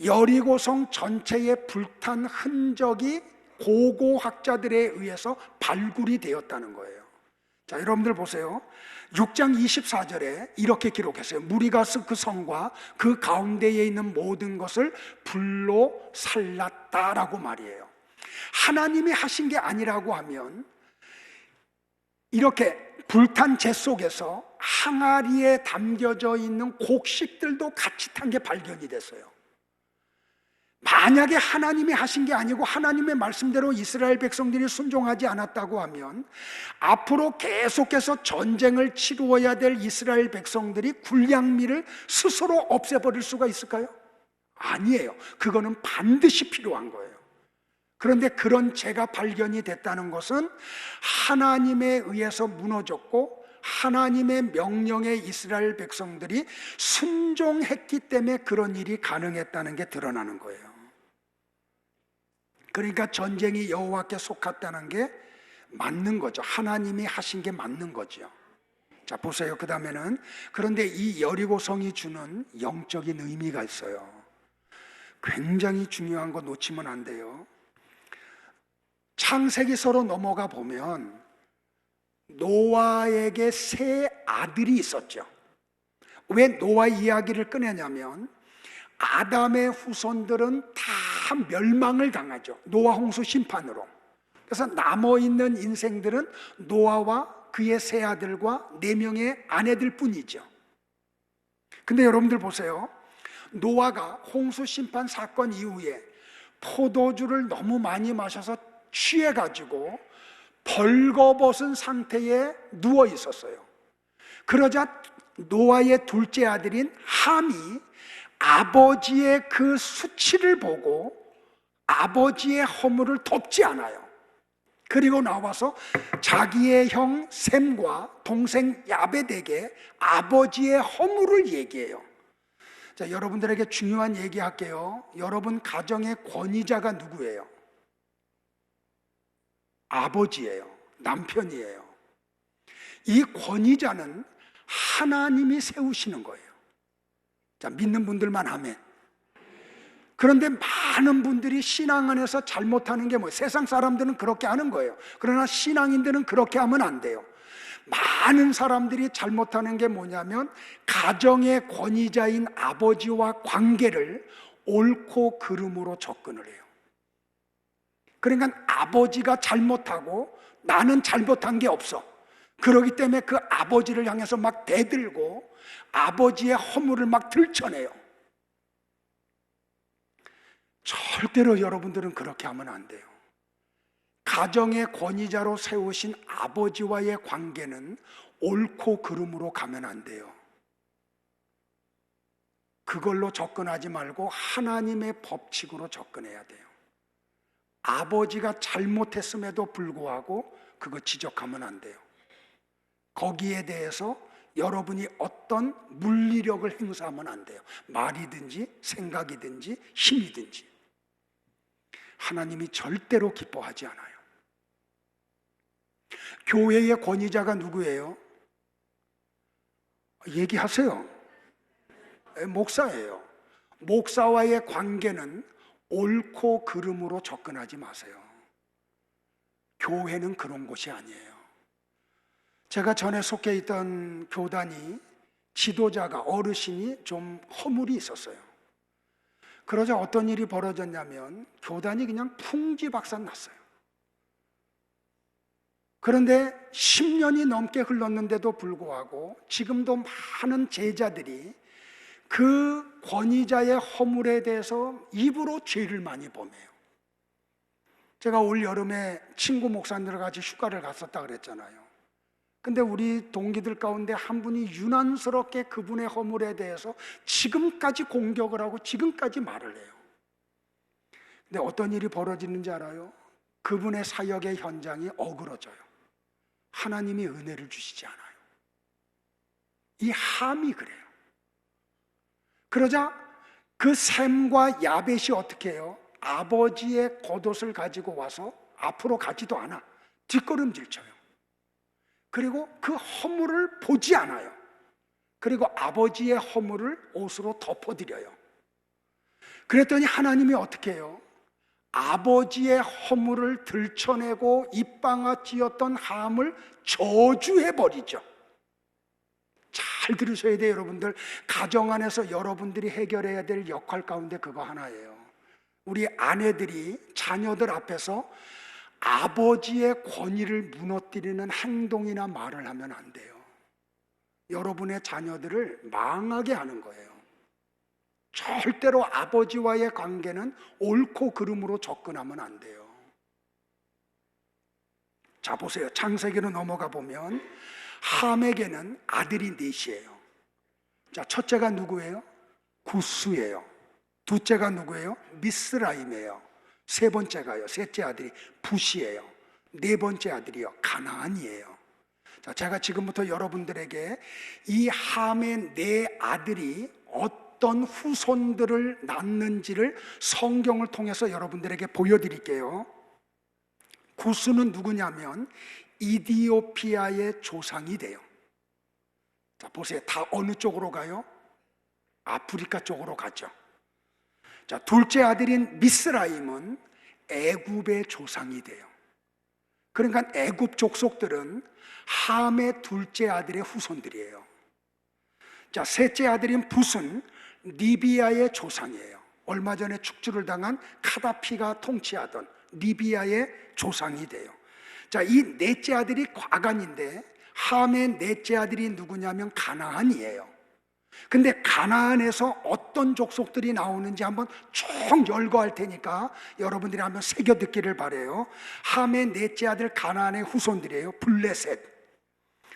여리고성 전체에 불탄 흔적이 고고학자들에 의해서 발굴이 되었다는 거예요. 자, 여러분들 보세요. 6장 24절에 이렇게 기록했어요. 무리가 그 성과 그 가운데에 있는 모든 것을 불로 살랐다라고 말이에요. 하나님이 하신 게 아니라고 하면 이렇게 불탄 재 속에서 항아리에 담겨져 있는 곡식들도 같이 탄 게 발견이 됐어요. 만약에 하나님이 하신 게 아니고 하나님의 말씀대로 이스라엘 백성들이 순종하지 않았다고 하면 앞으로 계속해서 전쟁을 치루어야 될 이스라엘 백성들이 군량미를 스스로 없애버릴 수가 있을까요? 아니에요. 그거는 반드시 필요한 거예요. 그런데 그런 죄가 발견이 됐다는 것은 하나님에 의해서 무너졌고 하나님의 명령에 이스라엘 백성들이 순종했기 때문에 그런 일이 가능했다는 게 드러나는 거예요. 그러니까 전쟁이 여호와께 속았다는 게 맞는 거죠. 하나님이 하신 게 맞는 거죠. 자, 보세요. 그 다음에는 그런데 이 여리고성이 주는 영적인 의미가 있어요. 굉장히 중요한 거 놓치면 안 돼요. 창세기서로 넘어가 보면 노아에게 세 아들이 있었죠. 왜 노아 이야기를 꺼내냐면 아담의 후손들은 다 멸망을 당하죠. 노아 홍수 심판으로. 그래서 남아있는 인생들은 노아와 그의 세 아들과 4명의 아내들 뿐이죠. 근데 여러분들 보세요. 노아가 홍수 심판 사건 이후에 포도주를 너무 많이 마셔서 취해가지고 벌거벗은 상태에 누워 있었어요. 그러자 노아의 둘째 아들인 함이 아버지의 그 수치를 보고 아버지의 허물을 덮지 않아요. 그리고 나와서 자기의 형 셈과 동생 야벳에게 아버지의 허물을 얘기해요. 자, 여러분들에게 중요한 얘기 할게요. 여러분 가정의 권위자가 누구예요? 아버지예요. 남편이에요. 이 권위자는 하나님이 세우시는 거예요. 자, 믿는 분들만 하면. 그런데 많은 분들이 신앙 안에서 잘못하는 게 뭐예요? 세상 사람들은 그렇게 하는 거예요. 그러나 신앙인들은 그렇게 하면 안 돼요. 많은 사람들이 잘못하는 게 뭐냐면 가정의 권위자인 아버지와 관계를 옳고 그름으로 접근을 해요. 그러니까 아버지가 잘못하고 나는 잘못한 게 없어. 그렇기 때문에 그 아버지를 향해서 막 대들고 아버지의 허물을 막 들춰내요. 절대로 여러분들은 그렇게 하면 안 돼요. 가정의 권위자로 세우신 아버지와의 관계는 옳고 그름으로 가면 안 돼요. 그걸로 접근하지 말고 하나님의 법칙으로 접근해야 돼요. 아버지가 잘못했음에도 불구하고 그거 지적하면 안 돼요. 거기에 대해서 여러분이 어떤 물리력을 행사하면 안 돼요. 말이든지 생각이든지 힘이든지. 하나님이 절대로 기뻐하지 않아요. 교회의 권위자가 누구예요? 얘기하세요. 목사예요. 목사와의 관계는 옳고 그름으로 접근하지 마세요. 교회는 그런 곳이 아니에요. 제가 전에 속해 있던 교단이 지도자가 어르신이 좀 허물이 있었어요. 그러자 어떤 일이 벌어졌냐면 교단이 그냥 풍지박산 났어요. 그런데 10년이 넘게 흘렀는데도 불구하고 지금도 많은 제자들이 그 권위자의 허물에 대해서 입으로 죄를 많이 범해요. 제가 올 여름에 친구 목사님들과 같이 휴가를 갔었다 그랬잖아요. 근데 우리 동기들 가운데 한 분이 유난스럽게 그분의 허물에 대해서 지금까지 공격을 하고 지금까지 말을 해요. 근데 어떤 일이 벌어지는지 알아요? 그분의 사역의 현장이 어그러져요. 하나님이 은혜를 주시지 않아요. 이 함이 그래요. 그러자 그 셈과 야벳이 어떻게 해요? 아버지의 겉옷을 가지고 와서 앞으로 가지도 않아. 뒷걸음질 쳐요. 그리고 그 허물을 보지 않아요. 그리고 아버지의 허물을 옷으로 덮어드려요. 그랬더니 하나님이 어떻게 해요? 아버지의 허물을 들춰내고 입방아찌였던 함을 저주해버리죠. 잘 들으셔야 돼요, 여러분들. 가정 안에서 여러분들이 해결해야 될 역할 가운데 그거 하나예요. 우리 아내들이 자녀들 앞에서 아버지의 권위를 무너뜨리는 행동이나 말을 하면 안 돼요. 여러분의 자녀들을 망하게 하는 거예요. 절대로 아버지와의 관계는 옳고 그름으로 접근하면 안 돼요. 자, 보세요. 창세기로 넘어가 보면 함에게는 아들이 넷이에요. 자, 첫째가 누구예요? 구스예요. 둘째가 누구예요? 미스라임이에요. 세 번째가요, 셋째 아들이 붓이에요. 네 번째 아들이요, 가나안이에요. 자, 제가 지금부터 여러분들에게 이 함의 네 아들이 어떤 후손들을 낳는지를 성경을 통해서 여러분들에게 보여드릴게요. 구스는 누구냐면 이디오피아의 조상이 돼요. 자, 보세요. 다 어느 쪽으로 가요? 아프리카 쪽으로 가죠. 자, 둘째 아들인 미스라임은 애굽의 조상이 돼요. 그러니까 애굽 족속들은 함의 둘째 아들의 후손들이에요. 자, 셋째 아들인 붓은 리비아의 조상이에요. 얼마 전에 축주를 당한 카다피가 통치하던 리비아의 조상이 돼요. 자, 이 넷째 아들이 과간인데 함의 넷째 아들이 누구냐면 가나안이에요. 근데 가나안에서 어떤 족속들이 나오는지 한번 쭉 열거할 테니까 여러분들이 한번 새겨 듣기를 바라요. 함의 넷째 아들 가나안의 후손들이에요. 블레셋,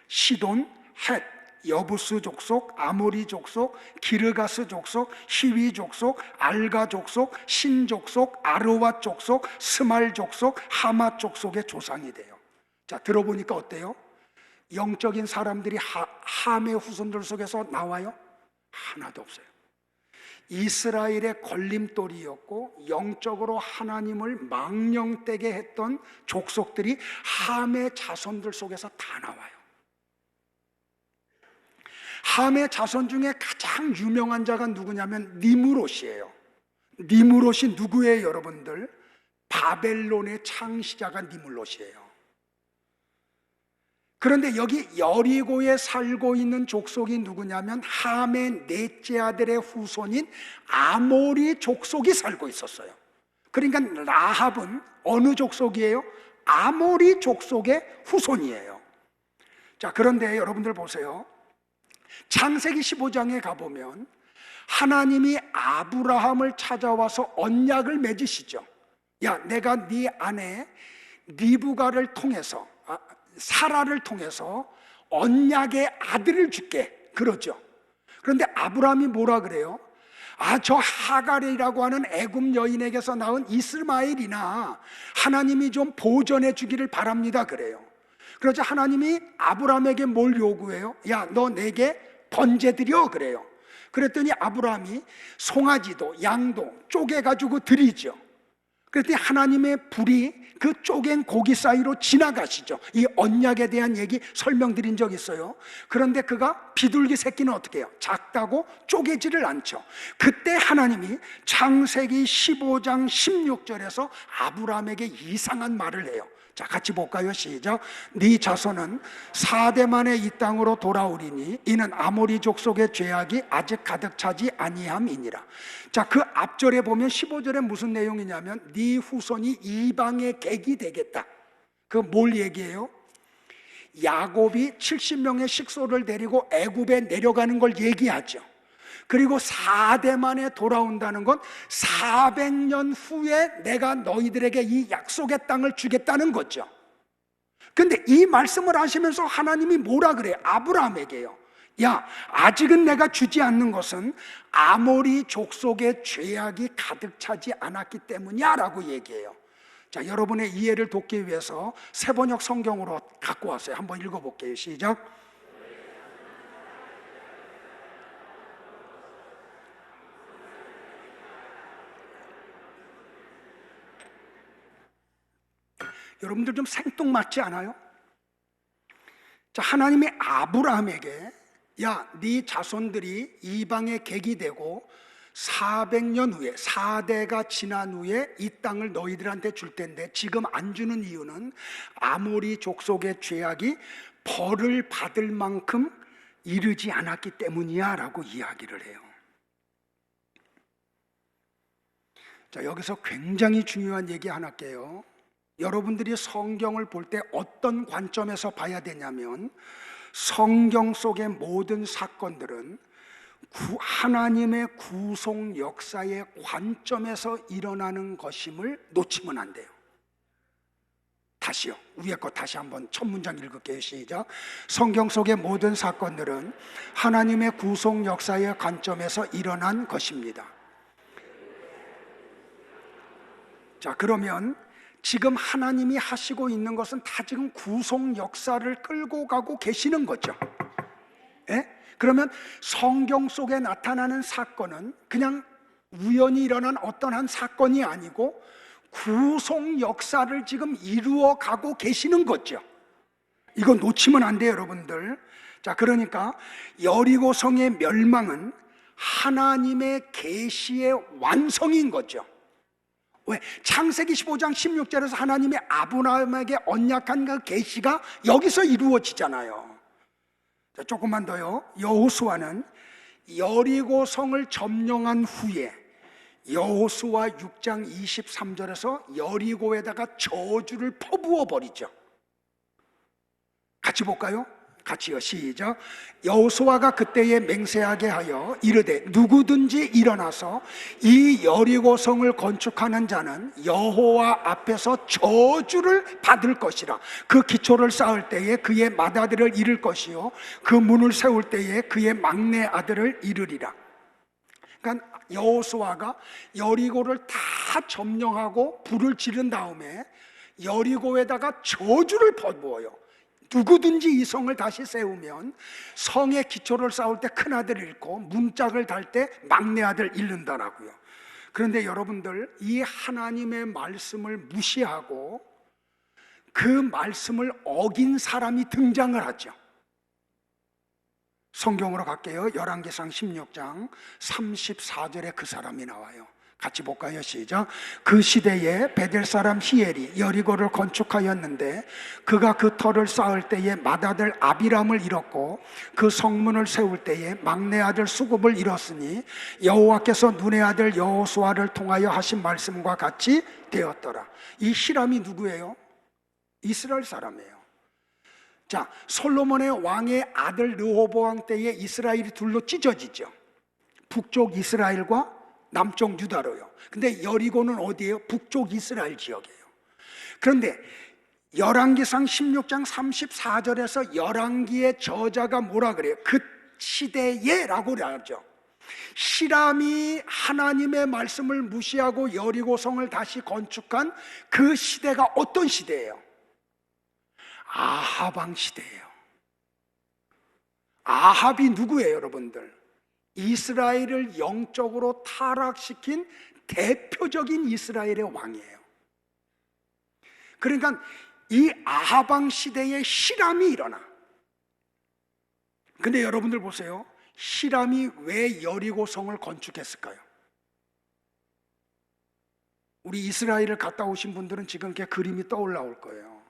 시돈, 헷, 여부스 족속, 아모리 족속, 기르가스 족속, 히위 족속, 알가 족속, 신 족속, 아르와 족속, 스말 족속, 하마 족속의 조상이 돼요. 자, 들어보니까 어때요? 영적인 사람들이 함의 후손들 속에서 나와요? 하나도 없어요. 이스라엘의 걸림돌이었고 영적으로 하나님을 망령되게 했던 족속들이 함의 자손들 속에서 다 나와요. 함의 자손 중에 가장 유명한 자가 누구냐면 니므롯이에요. 니므롯이 누구예요, 여러분들? 바벨론의 창시자가 니므롯이에요. 그런데 여기 여리고에 살고 있는 족속이 누구냐면 함의 넷째 아들의 후손인 아모리 족속이 살고 있었어요. 그러니까 라합은 어느 족속이에요? 아모리 족속의 후손이에요. 자, 그런데 여러분들 보세요. 창세기 15장에 가보면 하나님이 아브라함을 찾아와서 언약을 맺으시죠. 야, 내가 네 아내 리브가를 통해서, 사라를 통해서 언약의 아들을 줄게, 그러죠. 그런데 아브라함이 뭐라 그래요? 저 하갈이라고 하는 애굽 여인에게서 낳은 이스마엘이나 하나님이 좀 보전해 주기를 바랍니다, 그래요. 그러자 하나님이 아브라함에게 뭘 요구해요? 야, 너 내게 번제 드려, 그래요. 그랬더니 아브라함이 송아지도 양도 쪼개가지고 드리죠. 그랬더니 하나님의 불이 그 쪼갠 고기 사이로 지나가시죠. 이 언약에 대한 얘기 설명드린 적 있어요. 그런데 그가 비둘기 새끼는 어떻게 해요? 작다고 쪼개지를 않죠. 그때 하나님이 창세기 15장 16절에서 아브라함에게 이상한 말을 해요. 자, 같이 볼까요? 시작. 네 자손은 4대 만에 이 땅으로 돌아오리니 이는 아모리 족속의 죄악이 아직 가득 차지 아니함이니라. 자, 그 앞절에 보면 15절에 무슨 내용이냐면 네 후손이 이방의 객이 되겠다. 그 뭘 얘기해요? 야곱이 70명의 식소를 데리고 애굽에 내려가는 걸 얘기하죠. 그리고 4대 만에 돌아온다는 건 400년 후에 내가 너희들에게 이 약속의 땅을 주겠다는 거죠. 근데 이 말씀을 하시면서 하나님이 뭐라 그래요? 아브라함에게요. 야, 아직은 내가 주지 않는 것은 아모리 족속의 죄악이 가득 차지 않았기 때문이야 라고 얘기해요. 자, 여러분의 이해를 돕기 위해서 세번역 성경으로 갖고 왔어요. 한번 읽어볼게요. 시작. 여러분들 좀 생뚱맞지 않아요? 자, 하나님이 아브라함에게 야, 네 자손들이 이방의 객이 되고 400년 후에 4대가 지난 후에 이 땅을 너희들한테 줄 텐데 지금 안 주는 이유는 아모리 족속의 죄악이 벌을 받을 만큼 이르지 않았기 때문이야 라고 이야기를 해요. 자, 여기서 굉장히 중요한 얘기 하나 할게요. 여러분들이 성경을 볼 때 어떤 관점에서 봐야 되냐면 성경 속의 모든 사건들은 하나님의 구속 역사의 관점에서 일어나는 것임을 놓치면 안 돼요. 다시요. 위에 거 다시 한번 첫 문장 읽을게요. 시작. 성경 속의 모든 사건들은 하나님의 구속 역사의 관점에서 일어난 것입니다. 자, 그러면 지금 하나님이 하시고 있는 것은 다 지금 구속 역사를 끌고 가고 계시는 거죠. 예? 그러면 성경 속에 나타나는 사건은 그냥 우연히 일어난 어떤 한 사건이 아니고 구속 역사를 지금 이루어 가고 계시는 거죠. 이거 놓치면 안 돼요, 여러분들. 자, 그러니까 여리고 성의 멸망은 하나님의 계시의 완성인 거죠. 왜? 창세기 15장 16절에서 하나님이 아브라함에게 언약한 그 계시가 여기서 이루어지잖아요. 자, 조금만 더요. 여호수아는 여리고 성을 점령한 후에 여호수아 6장 23절에서 여리고에다가 저주를 퍼부어 버리죠. 같이 볼까요? 같이요, 시작. 여호수아가 그때에 맹세하게 하여 이르되 누구든지 일어나서 이 여리고성을 건축하는 자는 여호와 앞에서 저주를 받을 것이라. 그 기초를 쌓을 때에 그의 맏아들을 잃을 것이요 그 문을 세울 때에 그의 막내 아들을 잃으리라. 그러니까 여호수아가 여리고를 다 점령하고 불을 지른 다음에 여리고에다가 저주를 퍼부어요. 누구든지 이 성을 다시 세우면 성의 기초를 쌓을 때 큰아들을 잃고 문짝을 달 때 막내 아들 잃는다라고요. 그런데 여러분들, 이 하나님의 말씀을 무시하고 그 말씀을 어긴 사람이 등장을 하죠. 성경으로 갈게요. 열왕기상 16장 34절에 그 사람이 나와요. 같이 볼까요? 시작. 그 시대에 베델 사람 히엘이 여리고를 건축하였는데 그가 그 터를 쌓을 때에 맏아들 아비람을 잃었고 그 성문을 세울 때에 막내 아들 수굽을 잃었으니 여호와께서 눈의 아들 여호수아를 통하여 하신 말씀과 같이 되었더라. 이 히람이 누구예요? 이스라엘 사람이에요. 자, 솔로몬의 왕의 아들 르호보암 때에 이스라엘이 둘로 찢어지죠. 북쪽 이스라엘과 남쪽 유다로요. 근데 여리고는 어디예요? 북쪽 이스라엘 지역이에요. 그런데 열왕기상 16장 34절에서 열왕기의 저자가 뭐라 그래요? 그 시대에 라고 하죠. 히람이 하나님의 말씀을 무시하고 여리고성을 다시 건축한 그 시대가 어떤 시대예요? 아합 왕 시대예요. 아합이 누구예요, 여러분들? 이스라엘을 영적으로 타락시킨 대표적인 이스라엘의 왕이에요. 그러니까 이 아합 왕 시대에 히람이 일어나. 근데 여러분들 보세요. 히람이 왜 여리고성을 건축했을까요? 우리 이스라엘을 갔다 오신 분들은 지금 이렇게 그림이 떠올라올 거예요.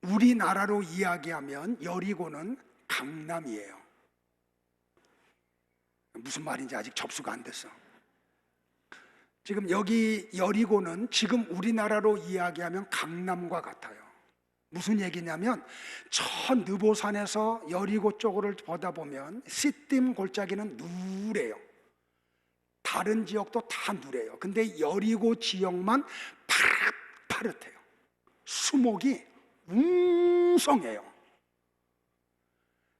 우리나라로 이야기하면 여리고는 강남이에요. 무슨 말인지 아직 접수가 안 됐어. 지금 여기 여리고는 지금 우리나라로 이야기하면 강남과 같아요. 무슨 얘기냐면 저 느보산에서 여리고 쪽으로 보다 보면 시딤 골짜기는 누래요. 다른 지역도 다 누래요. 근데 여리고 지역만 파릇파릇해요. 수목이 웅성해요.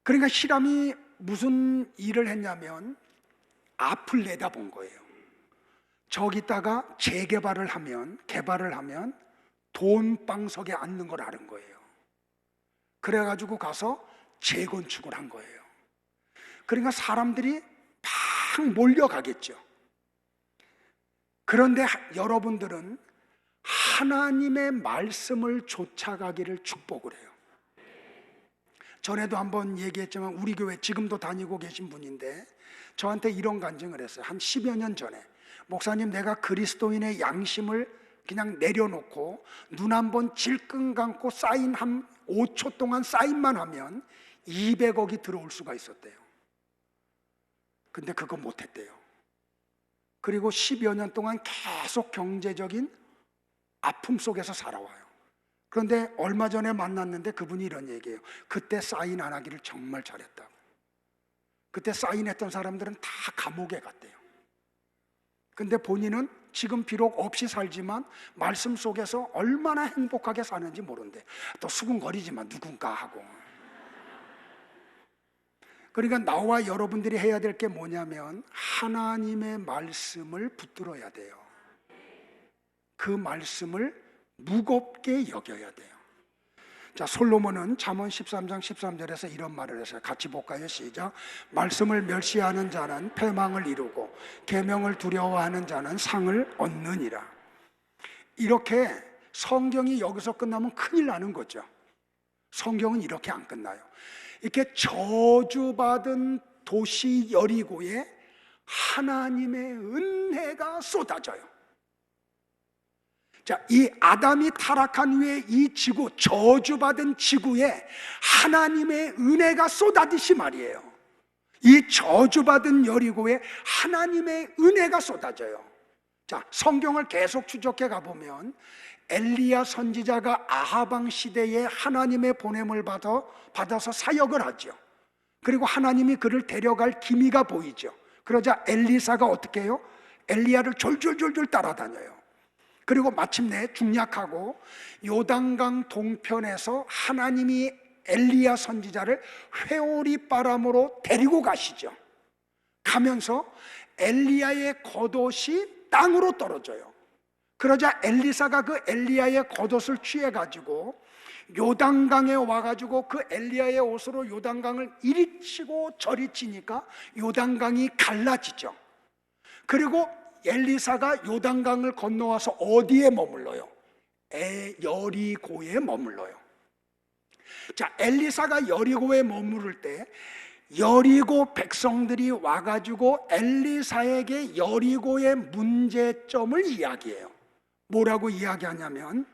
그러니까 히람이 무슨 일을 했냐면 앞을 내다본 거예요. 저기다가 재개발을 하면, 개발을 하면 돈방석에 앉는 걸 아는 거예요. 그래가지고 가서 재건축을 한 거예요. 그러니까 사람들이 막 몰려가겠죠. 그런데 여러분들은 하나님의 말씀을 쫓아가기를 축복을 해요. 전에도 한번 얘기했지만 우리 교회 지금도 다니고 계신 분인데 저한테 이런 간증을 했어요. 한 10여 년 전에 목사님, 내가 그리스도인의 양심을 그냥 내려놓고 눈 한번 질끈 감고 사인 한 5초 동안 사인만 하면 200억이 들어올 수가 있었대요. 근데 그거 못했대요. 그리고 10여 년 동안 계속 경제적인 아픔 속에서 살아와요. 그런데 얼마 전에 만났는데 그분이 이런 얘기예요. 그때 사인 안 하기를 정말 잘했다고. 그때 사인했던 사람들은 다 감옥에 갔대요. 근데 본인은 지금 비록 없이 살지만 말씀 속에서 얼마나 행복하게 사는지 모른대. 또 수군거리지만 누군가 하고. 그러니까 나와 여러분들이 해야 될 게 뭐냐면 하나님의 말씀을 붙들어야 돼요. 그 말씀을 무겁게 여겨야 돼요. 자, 솔로몬은 잠언 13장 13절에서 이런 말을 했어요. 같이 볼까요? 시작. 말씀을 멸시하는 자는 패망을 이루고 계명을 두려워하는 자는 상을 얻느니라. 이렇게 성경이 여기서 끝나면 큰일 나는 거죠. 성경은 이렇게 안 끝나요. 이렇게 저주받은 도시 여리고에 하나님의 은혜가 쏟아져요. 자, 이 아담이 타락한 후에 이 지구, 저주받은 지구에 하나님의 은혜가 쏟아지시 말이에요. 이 저주받은 여리고에 하나님의 은혜가 쏟아져요. 자, 성경을 계속 추적해 가보면 엘리야 선지자가 아하방 시대에 하나님의 보냄을 받아서 사역을 하죠. 그리고 하나님이 그를 데려갈 기미가 보이죠. 그러자 엘리사가 어떻게 해요? 엘리야를 졸졸졸졸 따라다녀요. 그리고 마침내 중략하고 요단강 동편에서 하나님이 엘리야 선지자를 회오리 바람으로 데리고 가시죠. 가면서 엘리야의 겉옷이 땅으로 떨어져요. 그러자 엘리사가 그 엘리야의 겉옷을 취해가지고 요단강에 와가지고 그 엘리야의 옷으로 요단강을 이리 치고 저리 치니까 요단강이 갈라지죠. 그리고 엘리사가 요단강을 건너와서 어디에 머물러요? 여리고에 머물러요. 자, 엘리사가 여리고에 머무를 때 여리고 백성들이 와가지고 엘리사에게 여리고의 문제점을 이야기해요. 뭐라고 이야기하냐면,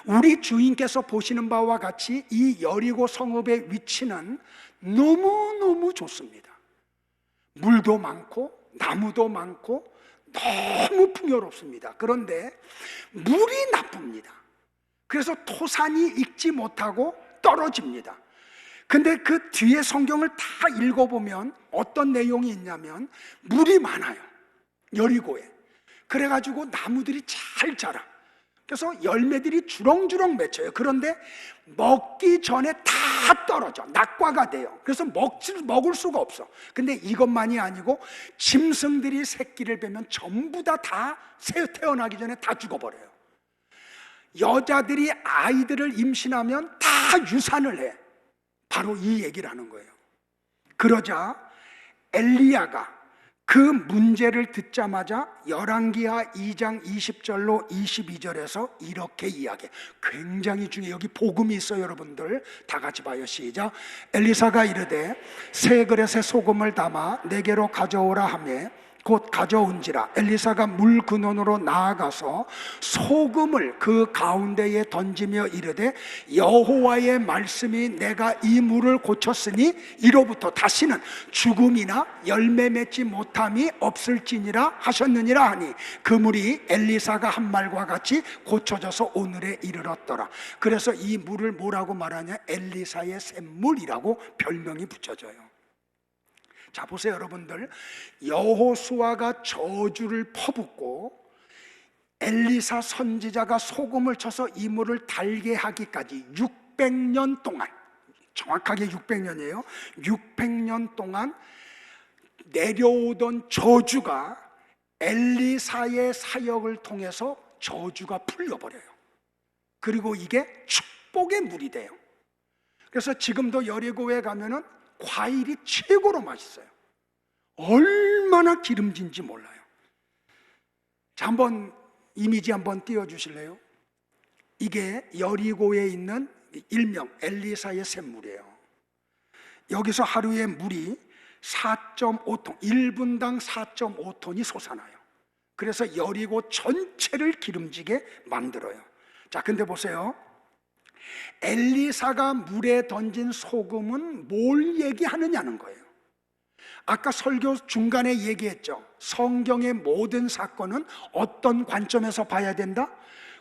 우리 주인께서 보시는 바와 같이 이 여리고 성읍의 위치는 너무너무 좋습니다. 물도 많고 나무도 많고 너무 풍요롭습니다. 그런데 물이 나쁩니다. 그래서 토산이 익지 못하고 떨어집니다. 근데 그 뒤에 성경을 다 읽어보면 어떤 내용이 있냐면 물이 많아요, 여리고에. 그래가지고 나무들이 잘 자라. 그래서 열매들이 주렁주렁 맺혀요. 그런데 먹기 전에 다 떨어져, 낙과가 돼요. 그래서 먹을 수가 없어. 근데 이것만이 아니고 짐승들이 새끼를 베면 전부 다 태어나기 전에 다 죽어버려요. 여자들이 아이들을 임신하면 다 유산을 해. 바로 이 얘기를 하는 거예요. 그러자 엘리야가 그 문제를 듣자마자 열왕기하 2장 20절로 22절에서 이렇게 이야기해. 굉장히 중요해요. 여기 복음이 있어요. 여러분들 다 같이 봐요. 시작. 엘리사가 이르되 세 그릇에 소금을 담아 내게로 가져오라 하매 곧 가져온지라. 엘리사가 물 근원으로 나아가서 소금을 그 가운데에 던지며 이르되 여호와의 말씀이 내가 이 물을 고쳤으니 이로부터 다시는 죽음이나 열매 맺지 못함이 없을지니라 하셨느니라 하니 그 물이 엘리사가 한 말과 같이 고쳐져서 오늘에 이르렀더라. 그래서 이 물을 뭐라고 말하냐? 엘리사의 샘물이라고 별명이 붙여져요. 자, 보세요 여러분들. 여호수아가 저주를 퍼붓고 엘리사 선지자가 소금을 쳐서 이 물을 달게 하기까지 600년 동안, 정확하게 600년이에요 600년 동안 내려오던 저주가 엘리사의 사역을 통해서 저주가 풀려버려요. 그리고 이게 축복의 물이 돼요. 그래서 지금도 여리고에 가면은 과일이 최고로 맛있어요. 얼마나 기름진지 몰라요. 자, 한번 이미지 한번 띄워주실래요? 이게 여리고에 있는 일명 엘리사의 샘물이에요. 여기서 하루에 물이 4.5톤, 1분당 4.5톤이 솟아나요. 그래서 여리고 전체를 기름지게 만들어요. 자, 근데 보세요. 엘리사가 물에 던진 소금은 뭘 얘기하느냐는 거예요. 아까 설교 중간에 얘기했죠. 성경의 모든 사건은 어떤 관점에서 봐야 된다?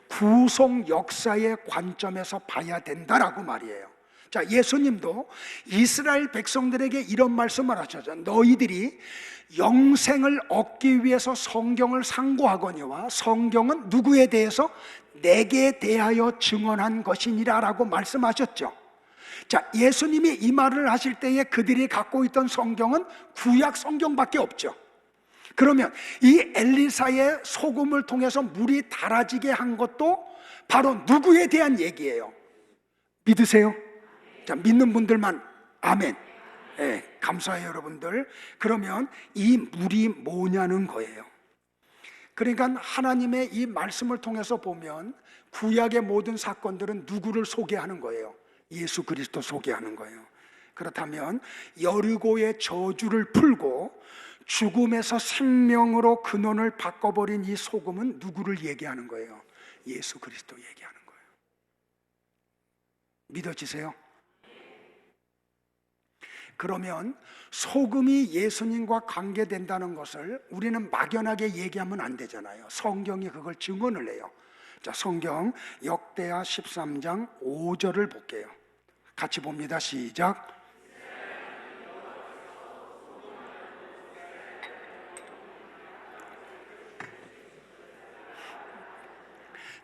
구속 역사의 관점에서 봐야 된다라고 말이에요. 자, 예수님도 이스라엘 백성들에게 이런 말씀을 하셨죠. 너희들이 영생을 얻기 위해서 성경을 상고하거니와 성경은 누구에 대해서? 내게 대하여 증언한 것이니라 라고 말씀하셨죠. 자, 예수님이 이 말을 하실 때에 그들이 갖고 있던 성경은 구약 성경밖에 없죠. 그러면 이 엘리사의 소금을 통해서 물이 달아지게 한 것도 바로 누구에 대한 얘기예요? 믿으세요? 자, 믿는 분들만 아멘. 네, 감사해요 여러분들. 그러면 이 물이 뭐냐는 거예요. 그러니까 하나님의 이 말씀을 통해서 보면 구약의 모든 사건들은 누구를 소개하는 거예요? 예수 그리스도 소개하는 거예요. 그렇다면 여리고의 저주를 풀고 죽음에서 생명으로 근원을 바꿔버린 이 소금은 누구를 얘기하는 거예요? 예수 그리스도 얘기하는 거예요. 믿어지세요? 그러면 소금이 예수님과 관계된다는 것을 우리는 막연하게 얘기하면 안 되잖아요. 성경이 그걸 증언을 해요. 자, 성경 역대하 13장 5절을 볼게요. 같이 봅니다. 시작.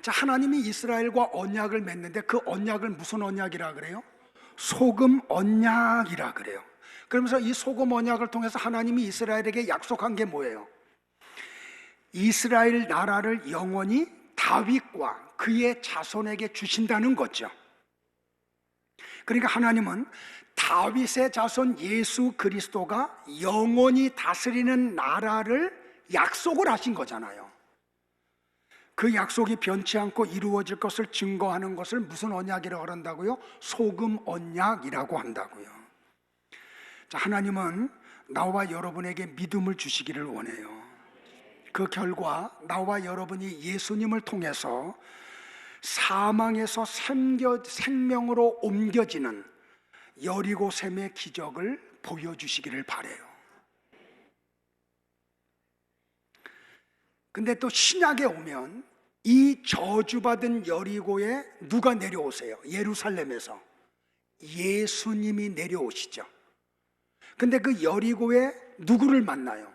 자, 하나님이 이스라엘과 언약을 맺는데 그 언약을 무슨 언약이라 그래요? 소금 언약이라 그래요. 그러면서 이 소금 언약을 통해서 하나님이 이스라엘에게 약속한 게 뭐예요? 이스라엘 나라를 영원히 다윗과 그의 자손에게 주신다는 거죠. 그러니까 하나님은 다윗의 자손 예수 그리스도가 영원히 다스리는 나라를 약속을 하신 거잖아요. 그 약속이 변치 않고 이루어질 것을 증거하는 것을 무슨 언약이라고 한다고요? 소금 언약이라고 한다고요. 자, 하나님은 나와 여러분에게 믿음을 주시기를 원해요. 그 결과 나와 여러분이 예수님을 통해서 사망에서 생명으로 옮겨지는 여리고샘의 기적을 보여주시기를 바라요. 근데 또 신약에 오면 이 저주받은 여리고에 누가 내려오세요? 예루살렘에서 예수님이 내려오시죠. 근데 그 여리고에 누구를 만나요?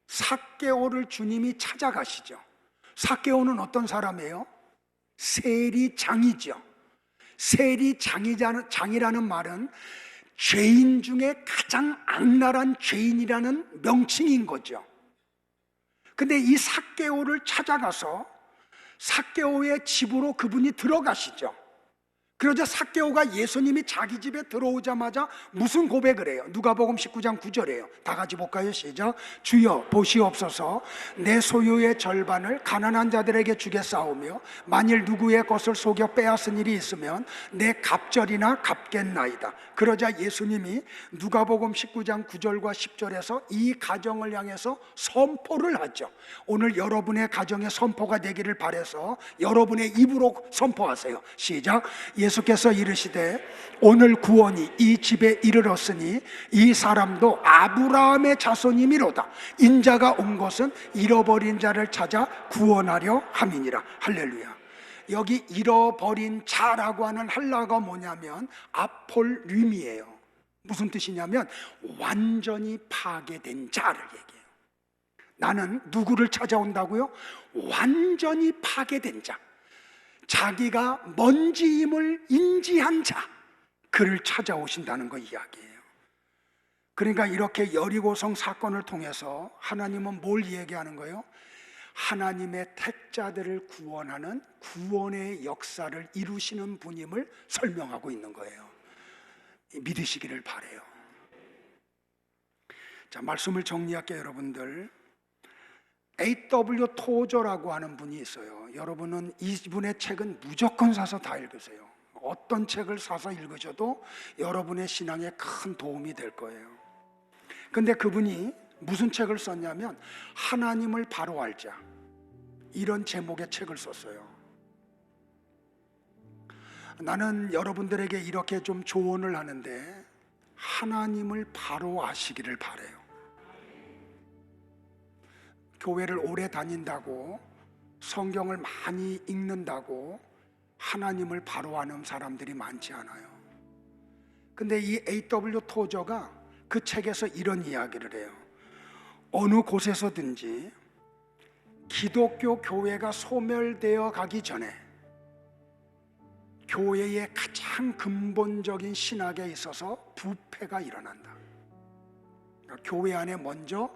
삭개오를 주님이 찾아가시죠. 삭개오는 어떤 사람이에요? 세리장이죠. 세리장이라는 말은 죄인 중에 가장 악랄한 죄인이라는 명칭인 거죠. 근데 이 삭개오를 찾아가서 삭개오의 집으로 그분이 들어가시죠. 그러자 삭개오가 예수님이 자기 집에 들어오자마자 무슨 고백을 해요? 누가복음 19장 9절이에요. 다 같이 볼까요? 시작. 주여 보시옵소서, 내 소유의 절반을 가난한 자들에게 주겠사오며 만일 누구의 것을 속여 빼앗은 일이 있으면 내 갑절이나 갚겠나이다. 그러자 예수님이 누가복음 19장 9절과 10절에서 이 가정을 향해서 선포를 하죠. 오늘 여러분의 가정의 선포가 되기를 바라서 여러분의 입으로 선포하세요. 시작. 예수께서 이르시되 오늘 구원이 이 집에 이르렀으니 이 사람도 아브라함의 자손이미로다. 인자가 온 것은 잃어버린 자를 찾아 구원하려 함이니라. 할렐루야. 여기 잃어버린 자라고 하는 헬라어가 뭐냐면 아폴림이에요. 무슨 뜻이냐면 완전히 파괴된 자를 얘기해요. 나는 누구를 찾아온다고요? 완전히 파괴된 자, 자기가 먼지임을 인지한 자, 그를 찾아오신다는 거 이야기예요. 그러니까 이렇게 여리고성 사건을 통해서 하나님은 뭘 얘기하는 거예요? 하나님의 택자들을 구원하는 구원의 역사를 이루시는 분임을 설명하고 있는 거예요. 믿으시기를 바라요. 자, 말씀을 정리할게요. 여러분들, A.W. 토저라고 하는 분이 있어요. 여러분은 이분의 책은 무조건 사서 다 읽으세요. 어떤 책을 사서 읽으셔도 여러분의 신앙에 큰 도움이 될 거예요. 근데 그분이 무슨 책을 썼냐면 하나님을 바로 알자, 이런 제목의 책을 썼어요. 나는 여러분들에게 이렇게 좀 조언을 하는데 하나님을 바로 아시기를 바라요. 교회를 오래 다닌다고, 성경을 많이 읽는다고 하나님을 바로 아는 사람들이 많지 않아요. 근데 이 A.W. 토저가 그 책에서 이런 이야기를 해요. 어느 곳에서든지 기독교 교회가 소멸되어 가기 전에 교회의 가장 근본적인 신학에 있어서 부패가 일어난다. 교회 안에 먼저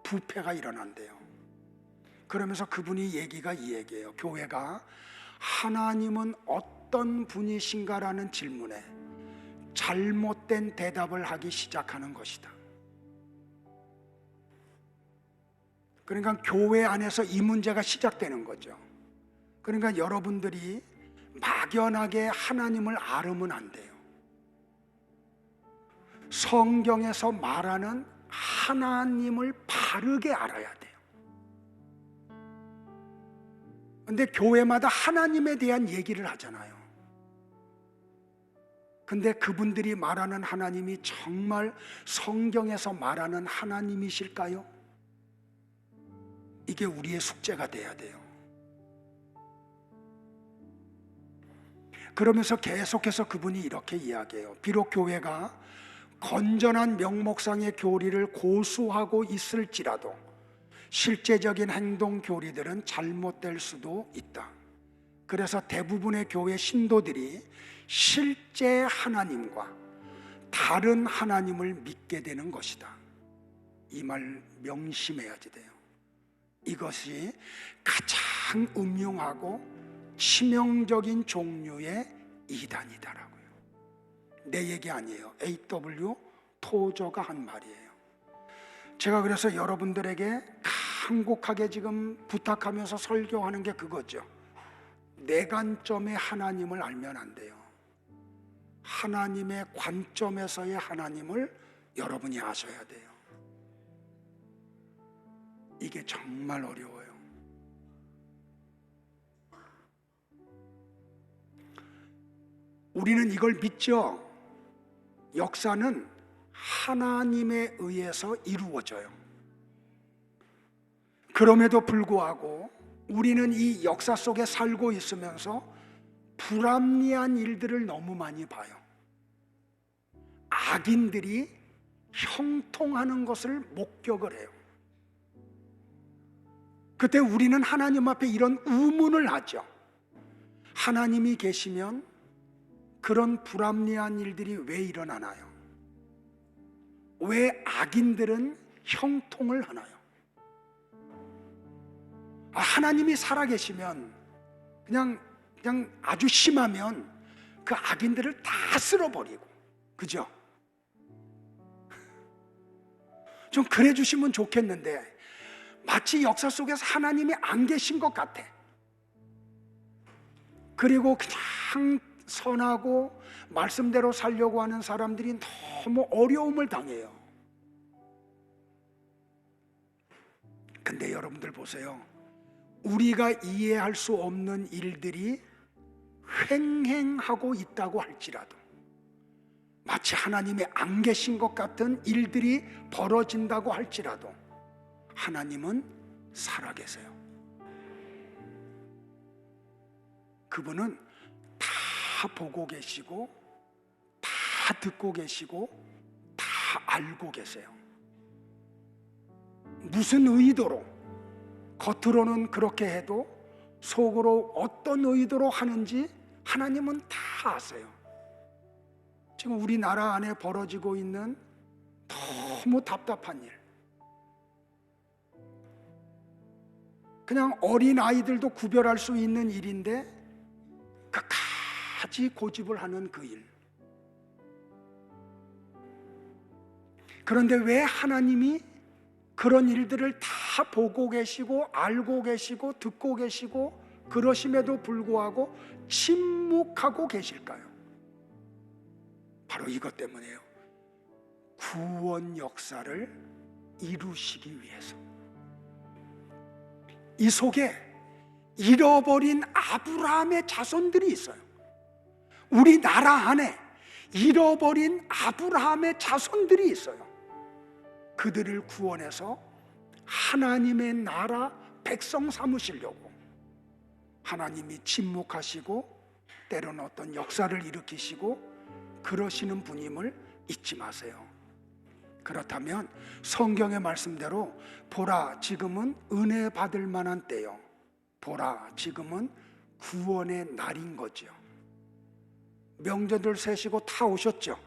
부패가 일어난대요. 그러면서 그분이 얘기가 이 얘기예요. 교회가 하나님은 어떤 분이신가라는 질문에 잘못된 대답을 하기 시작하는 것이다. 그러니까 교회 안에서 이 문제가 시작되는 거죠. 그러니까 여러분들이 막연하게 하나님을 알으면 안 돼요. 성경에서 말하는 하나님을 바르게 알아야 돼요. 근데 교회마다 하나님에 대한 얘기를 하잖아요. 근데 그분들이 말하는 하나님이 정말 성경에서 말하는 하나님이실까요? 이게 우리의 숙제가 돼야 돼요. 그러면서 계속해서 그분이 이렇게 이야기해요. 비록 교회가 건전한 명목상의 교리를 고수하고 있을지라도 실제적인 행동 교리들은 잘못될 수도 있다. 그래서 대부분의 교회 신도들이 실제 하나님과 다른 하나님을 믿게 되는 것이다. 이 말 명심해야지 돼요. 이것이 가장 음흉하고 치명적인 종류의 이단이다라고요. 내 얘기 아니에요. A.W. 토저가 한 말이에요. 제가 그래서 여러분들에게 간곡하게 지금 부탁하면서 설교하는 게 그거죠. 내 관점의 하나님을 알면 안 돼요. 하나님의 관점에서의 하나님을 여러분이 아셔야 돼요. 이게 정말 어려워요. 우리는 이걸 믿죠. 역사는 하나님에 의해서 이루어져요. 그럼에도 불구하고 우리는 이 역사 속에 살고 있으면서 불합리한 일들을 너무 많이 봐요. 악인들이 형통하는 것을 목격을 해요. 그때 우리는 하나님 앞에 이런 의문을 하죠. 하나님이 계시면 그런 불합리한 일들이 왜 일어나나요? 왜 악인들은 형통을 하나요? 하나님이 살아계시면 그냥 아주 심하면 그 악인들을 다 쓸어버리고, 그죠? 좀 그래 주시면 좋겠는데 마치 역사 속에서 하나님이 안 계신 것 같아. 그리고 그냥 선하고 말씀대로 살려고 하는 사람들이 너무 어려움을 당해요. 근데 여러분들 보세요. 우리가 이해할 수 없는 일들이 횡행하고 있다고 할지라도, 마치 하나님이 안 계신 것 같은 일들이 벌어진다고 할지라도 하나님은 살아계세요. 그분은 다 보고 계시고 다 듣고 계시고 다 알고 계세요. 무슨 의도로, 겉으로는 그렇게 해도 속으로 어떤 의도로 하는지 하나님은 다 아세요. 지금 우리나라 안에 벌어지고 있는 너무 답답한 일, 그냥 어린 아이들도 구별할 수 있는 일인데 끝까지 고집을 하는 그 일. 그런데 왜 하나님이 그런 일들을 다 보고 계시고 알고 계시고 듣고 계시고 그러심에도 불구하고 침묵하고 계실까요? 바로 이것 때문이에요. 구원 역사를 이루시기 위해서. 이 속에 잃어버린 아브라함의 자손들이 있어요. 우리나라 안에 잃어버린 아브라함의 자손들이 있어요. 그들을 구원해서 하나님의 나라 백성 삼으시려고 하나님이 침묵하시고 때로는 어떤 역사를 일으키시고 그러시는 분임을 잊지 마세요. 그렇다면 성경의 말씀대로 보라, 지금은 은혜 받을 만한 때요. 보라, 지금은 구원의 날인 거죠. 명절들 세시고 다 오셨죠.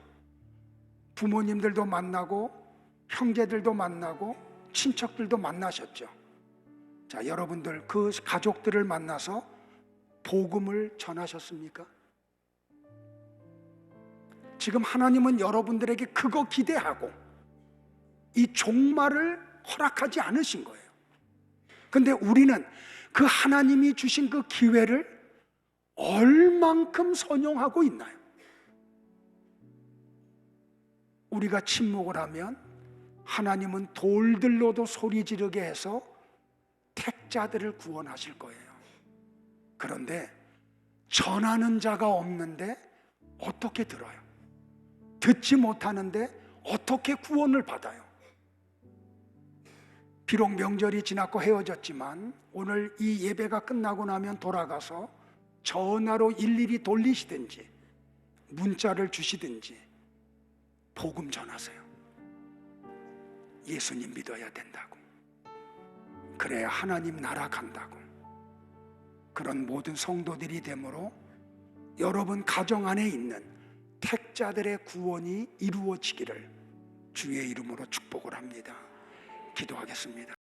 부모님들도 만나고 형제들도 만나고 친척들도 만나셨죠. 자, 여러분들 그 가족들을 만나서 복음을 전하셨습니까? 지금 하나님은 여러분들에게 그거 기대하고 이 종말을 허락하지 않으신 거예요. 근데 우리는 그 하나님이 주신 그 기회를 얼만큼 선용하고 있나요? 우리가 침묵을 하면 하나님은 돌들로도 소리 지르게 해서 택자들을 구원하실 거예요. 그런데 전하는 자가 없는데 어떻게 들어요? 듣지 못하는데 어떻게 구원을 받아요? 비록 명절이 지났고 헤어졌지만 오늘 이 예배가 끝나고 나면 돌아가서 전화로 일일이 돌리시든지 문자를 주시든지 복음 전하세요. 예수님 믿어야 된다고. 그래야 하나님 나라 간다고. 그런 모든 성도들이 되므로 여러분 가정 안에 있는 택자들의 구원이 이루어지기를 주의 이름으로 축복을 합니다. 기도하겠습니다.